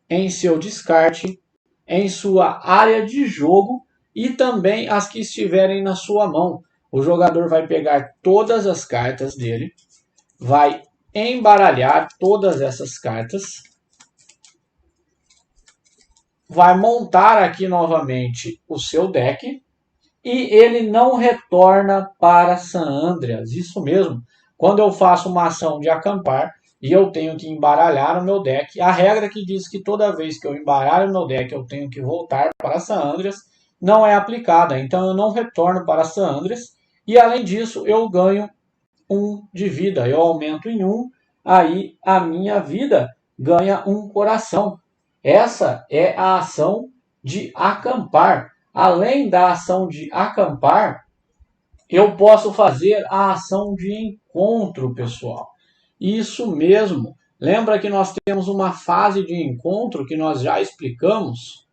em seu descarte, em sua área de jogo e também as que estiverem na sua mão. O jogador vai pegar todas as cartas dele, vai embaralhar todas essas cartas, vai montar aqui novamente o seu deck e ele não retorna para San Andreas. Isso mesmo. Quando eu faço uma ação de acampar e eu tenho que embaralhar o meu deck, a regra que diz que toda vez que eu embaralho o meu deck eu tenho que voltar para San Andreas não é aplicada. Então eu não retorno para San Andreas e além disso eu ganho 1 de vida. Eu aumento em 1, aí a minha vida ganha 1 coração. Essa é a ação de acampar. Além da ação de acampar, eu posso fazer a ação de encontro, pessoal. Isso mesmo. Lembra que nós temos uma fase de encontro que nós já explicamos?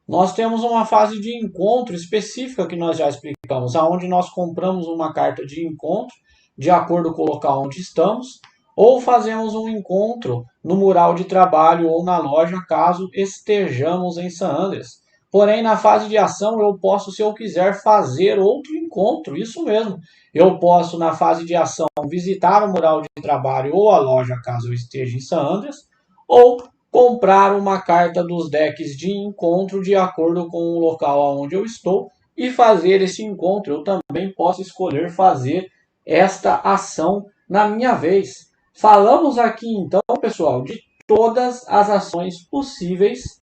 Nós temos uma fase de encontro específica que nós já explicamos, aonde nós compramos uma carta de encontro de acordo com o local onde estamos, ou fazemos um encontro no mural de trabalho ou na loja, caso estejamos em San Andreas. Porém, na fase de ação, eu posso, se eu quiser, fazer outro encontro. Isso mesmo. Eu posso, na fase de ação, visitar o mural de trabalho ou a loja, caso eu esteja em San Andreas, ou comprar uma carta dos decks de encontro de acordo com o local onde eu estou e fazer esse encontro. Eu também posso escolher fazer esta ação na minha vez. Falamos aqui então, pessoal, de todas as ações possíveis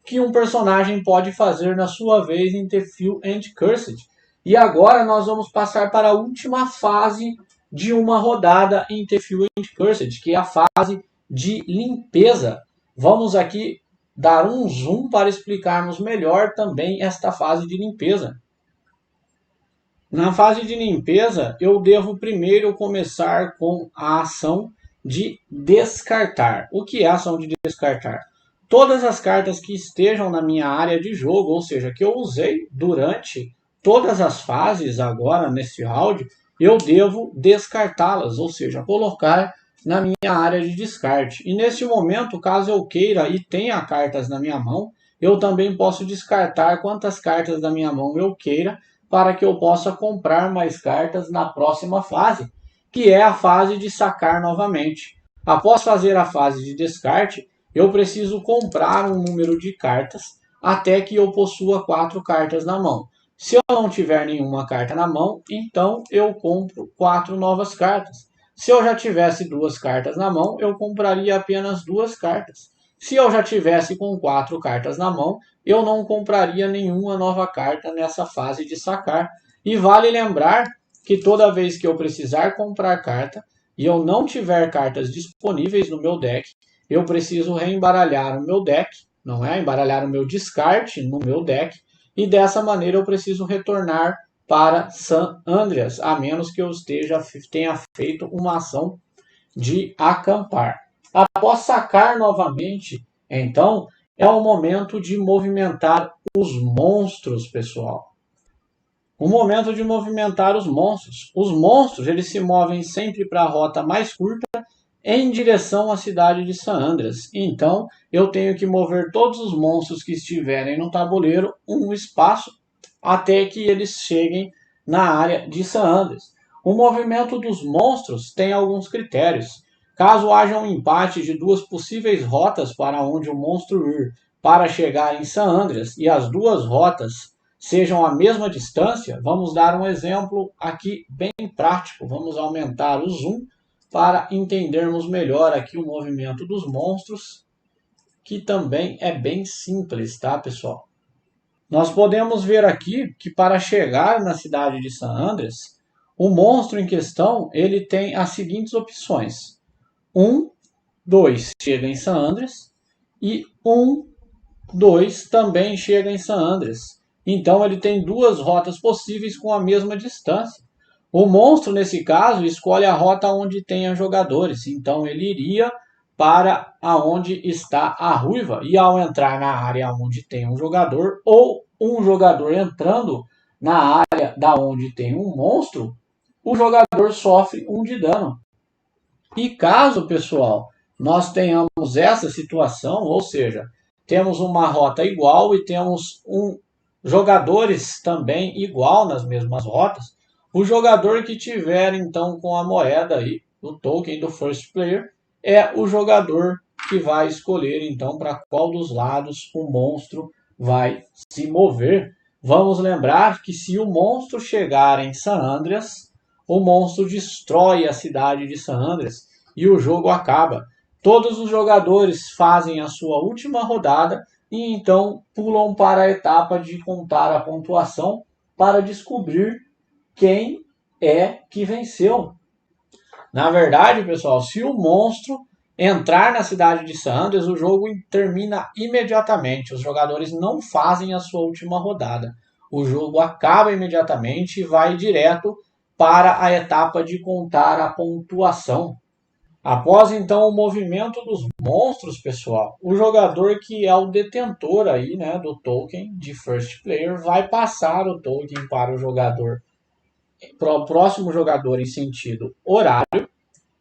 que um personagem pode fazer na sua vez em The Few and Cursed. E agora nós vamos passar para a última fase de uma rodada em The Few and Cursed, que é a fase de limpeza. Vamos aqui dar um zoom para explicarmos melhor também esta fase de limpeza. Na fase de limpeza, eu devo primeiro começar com a ação de descartar. O que é a ação de descartar? Todas as cartas que estejam na minha área de jogo, ou seja, que eu usei durante todas as fases agora nesse round, eu devo descartá-las, ou seja, colocar na minha área de descarte. E nesse momento, caso eu queira e tenha cartas na minha mão, eu também posso descartar quantas cartas da minha mão eu queira, para que eu possa comprar mais cartas na próxima fase, que é a fase de sacar novamente. Após fazer a fase de descarte, eu preciso comprar um número de cartas até que eu possua 4 cartas na mão. Se eu não tiver nenhuma carta na mão, então eu compro 4 novas cartas. Se eu já tivesse 2 cartas na mão, eu compraria apenas 2 cartas. Se eu já tivesse com 4 cartas na mão, eu não compraria nenhuma nova carta nessa fase de sacar. E vale lembrar que toda vez que eu precisar comprar carta e eu não tiver cartas disponíveis no meu deck, eu preciso reembaralhar o meu deck, não é? Embaralhar o meu descarte no meu deck, e dessa maneira eu preciso retornar para San Andreas, a menos que eu tenha feito uma ação de acampar. Após sacar novamente, então, é o momento de movimentar os monstros, pessoal. O momento de movimentar os monstros. Os monstros, eles se movem sempre para a rota mais curta em direção à cidade de San Andreas. Então, eu tenho que mover todos os monstros que estiverem no tabuleiro um espaço até que eles cheguem na área de San Andreas. O movimento dos monstros tem alguns critérios. Caso haja um empate de 2 possíveis rotas para onde o monstro ir para chegar em San Andreas e as 2 rotas sejam a mesma distância, vamos dar um exemplo aqui bem prático. Vamos aumentar o zoom para entendermos melhor aqui o movimento dos monstros, que também é bem simples, tá, pessoal? Nós podemos ver aqui que para chegar na cidade de San Andreas, o monstro em questão ele tem as seguintes opções. 1, 2 chega em San Andreas e 1, 2 também chega em San Andreas. Então ele tem 2 rotas possíveis com a mesma distância. O monstro, nesse caso, escolhe a rota onde tenha jogadores. Então ele iria para aonde está a ruiva. E ao entrar na área onde tem um jogador, ou um jogador entrando na área da onde tem um monstro, o jogador sofre 1 de dano. E caso, pessoal, nós tenhamos essa situação, ou seja, temos uma rota igual e temos jogadores também igual nas mesmas rotas, o jogador que tiver então com a moeda aí, o token do first player, é o jogador que vai escolher então para qual dos lados o monstro vai se mover. Vamos lembrar que se o monstro chegar em San Andreas, o monstro destrói a cidade de San Andreas e o jogo acaba. Todos os jogadores fazem a sua última rodada e então pulam para a etapa de contar a pontuação para descobrir quem é que venceu. Na verdade, pessoal, se o monstro entrar na cidade de San Andreas, o jogo termina imediatamente. Os jogadores não fazem a sua última rodada. O jogo acaba imediatamente e vai direto para a etapa de contar a pontuação. Após então o movimento dos monstros, pessoal, o jogador que é o detentor aí, né, do token de First Player vai passar o token para o jogador, para o próximo jogador em sentido horário,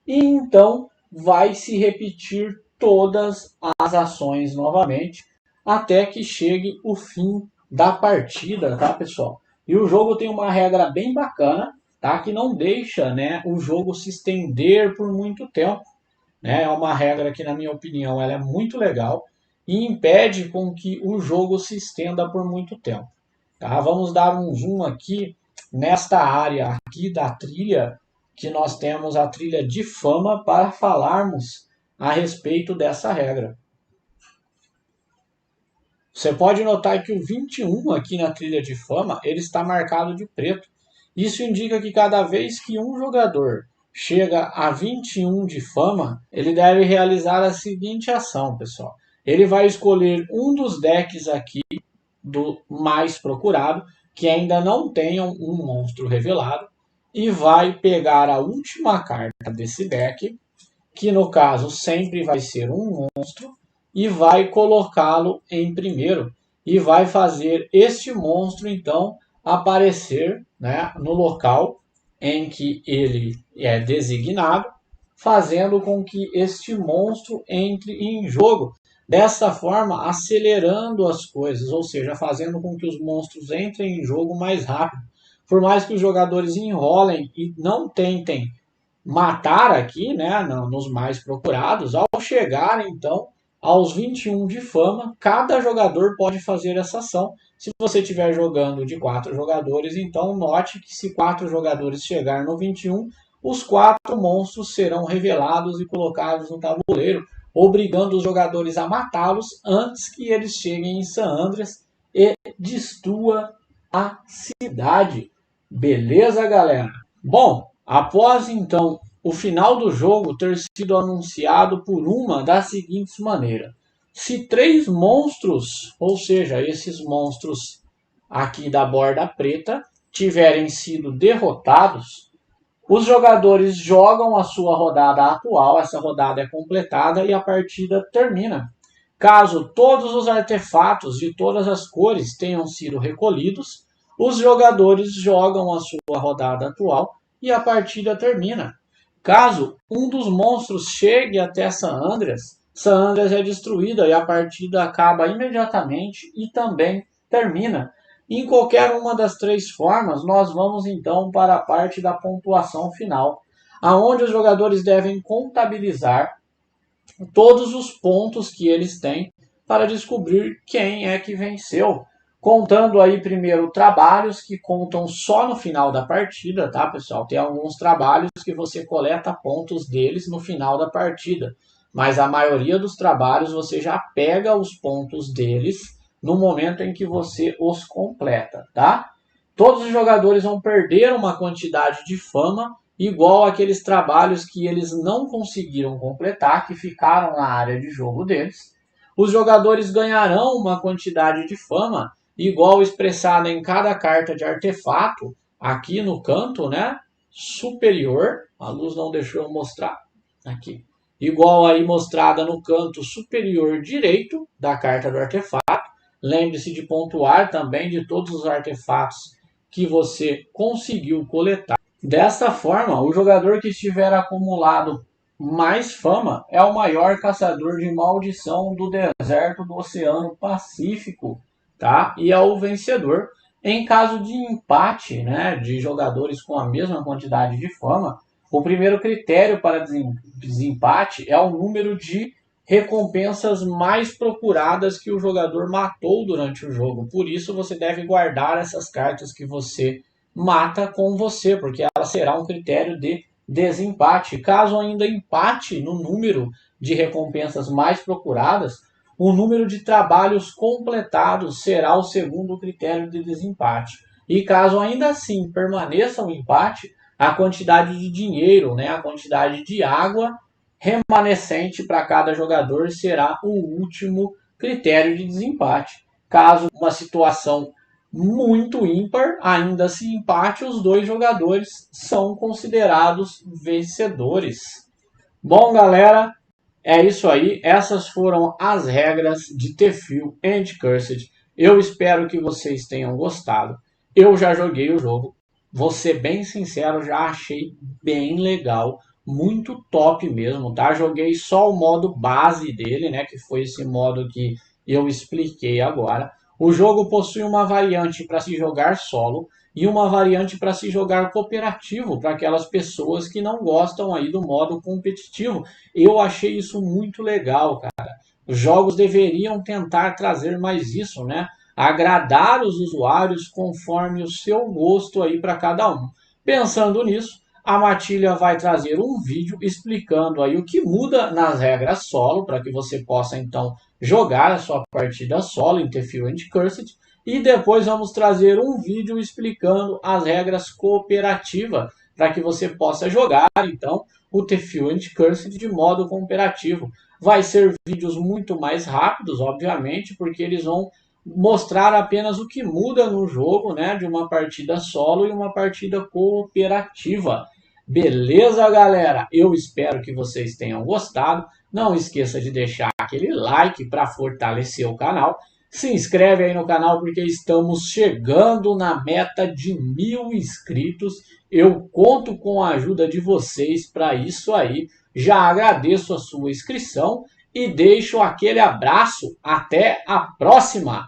e então vai se repetir todas as ações novamente até que chegue o fim da partida, tá, pessoal? E o jogo tem uma regra bem bacana, tá, que não deixa, né, o jogo se estender por muito tempo. Né? É uma regra que, na minha opinião, ela é muito legal e impede com que o jogo se estenda por muito tempo. Tá? Vamos dar um zoom aqui nesta área aqui da trilha, que nós temos a trilha de fama para falarmos a respeito dessa regra. Você pode notar que o 21 aqui na trilha de fama, ele está marcado de preto. Isso indica que cada vez que um jogador chega a 21 de fama, ele deve realizar a seguinte ação, pessoal. Ele vai escolher um dos decks aqui do mais procurado, que ainda não tenham um monstro revelado, e vai pegar a última carta desse deck, que no caso sempre vai ser um monstro, e vai colocá-lo em primeiro, e vai fazer este monstro então aparecer, né, no local em que ele é designado, fazendo com que este monstro entre em jogo. Dessa forma, acelerando as coisas, ou seja, fazendo com que os monstros entrem em jogo mais rápido. Por mais que os jogadores enrolem e não tentem matar aqui, né, nos mais procurados, ao chegar então aos 21 de fama, cada jogador pode fazer essa ação. Se você estiver jogando de 4 jogadores, então note que se 4 jogadores chegar no 21, os 4 monstros serão revelados e colocados no tabuleiro, obrigando os jogadores a matá-los antes que eles cheguem em San Andreas e destrua a cidade. Beleza, galera? Bom, após então o final do jogo ter sido anunciado por uma das seguintes maneiras: se 3 monstros, ou seja, esses monstros aqui da borda preta, tiverem sido derrotados, os jogadores jogam a sua rodada atual, essa rodada é completada e a partida termina. Caso todos os artefatos de todas as cores tenham sido recolhidos, os jogadores jogam a sua rodada atual e a partida termina. Caso um dos monstros chegue até San Andreas, San Andreas é destruída e a partida acaba imediatamente e também termina. Em qualquer uma das 3 formas, nós vamos então para a parte da pontuação final, aonde os jogadores devem contabilizar todos os pontos que eles têm para descobrir quem é que venceu. Contando aí primeiro trabalhos que contam só no final da partida, tá, pessoal? Tem alguns trabalhos que você coleta pontos deles no final da partida, mas a maioria dos trabalhos você já pega os pontos deles no momento em que você os completa, tá? Todos os jogadores vão perder uma quantidade de fama igual àqueles trabalhos que eles não conseguiram completar, que ficaram na área de jogo deles. Os jogadores ganharão uma quantidade de fama igual expressada em cada carta de artefato, aqui no canto, né, superior. A luz não deixou eu mostrar aqui. Igual aí mostrada no canto superior direito da carta do artefato. Lembre-se de pontuar também de todos os artefatos que você conseguiu coletar. Desta forma, o jogador que estiver acumulado mais fama é o maior caçador de maldição do deserto do Oceano Pacífico, tá? E é o vencedor. Em caso de empate, né, de jogadores com a mesma quantidade de fama, o primeiro critério para desempate é o número de recompensas mais procuradas que o jogador matou durante o jogo. Por isso, você deve guardar essas cartas que você mata com você, porque ela será um critério de desempate. Caso ainda empate no número de recompensas mais procuradas, o número de trabalhos completados será o segundo critério de desempate. E caso ainda assim permaneça o empate, a quantidade de dinheiro, né, a quantidade de água remanescente para cada jogador será o último critério de desempate. Caso uma situação muito ímpar, ainda se empate, os dois jogadores são considerados vencedores. Bom, galera, é isso aí. Essas foram as regras de Tefue and Cursed. Eu espero que vocês tenham gostado. Eu já joguei o jogo. Vou ser bem sincero, já achei bem legal. Muito top mesmo, tá? Joguei só o modo base dele, né? Que foi esse modo que eu expliquei agora. O jogo possui uma variante para se jogar solo e uma variante para se jogar cooperativo, para aquelas pessoas que não gostam aí do modo competitivo. Eu achei isso muito legal, cara. Os jogos deveriam tentar trazer mais isso, né? Agradar os usuários conforme o seu gosto aí para cada um. Pensando nisso, a Matilha vai trazer um vídeo explicando aí o que muda nas regras solo, para que você possa então jogar a sua partida solo em Tefue and Cursed, e depois vamos trazer um vídeo explicando as regras cooperativas, para que você possa jogar então o Tefue and Cursed de modo cooperativo. Vai ser vídeos muito mais rápidos, obviamente, porque eles vão mostrar apenas o que muda no jogo, né, de uma partida solo e uma partida cooperativa. Beleza, galera? Eu espero que vocês tenham gostado. Não esqueça de deixar aquele like para fortalecer o canal. Se inscreve aí no canal porque estamos chegando na meta de 1000 inscritos. Eu conto com a ajuda de vocês para isso aí. Já agradeço a sua inscrição e deixo aquele abraço. Até a próxima!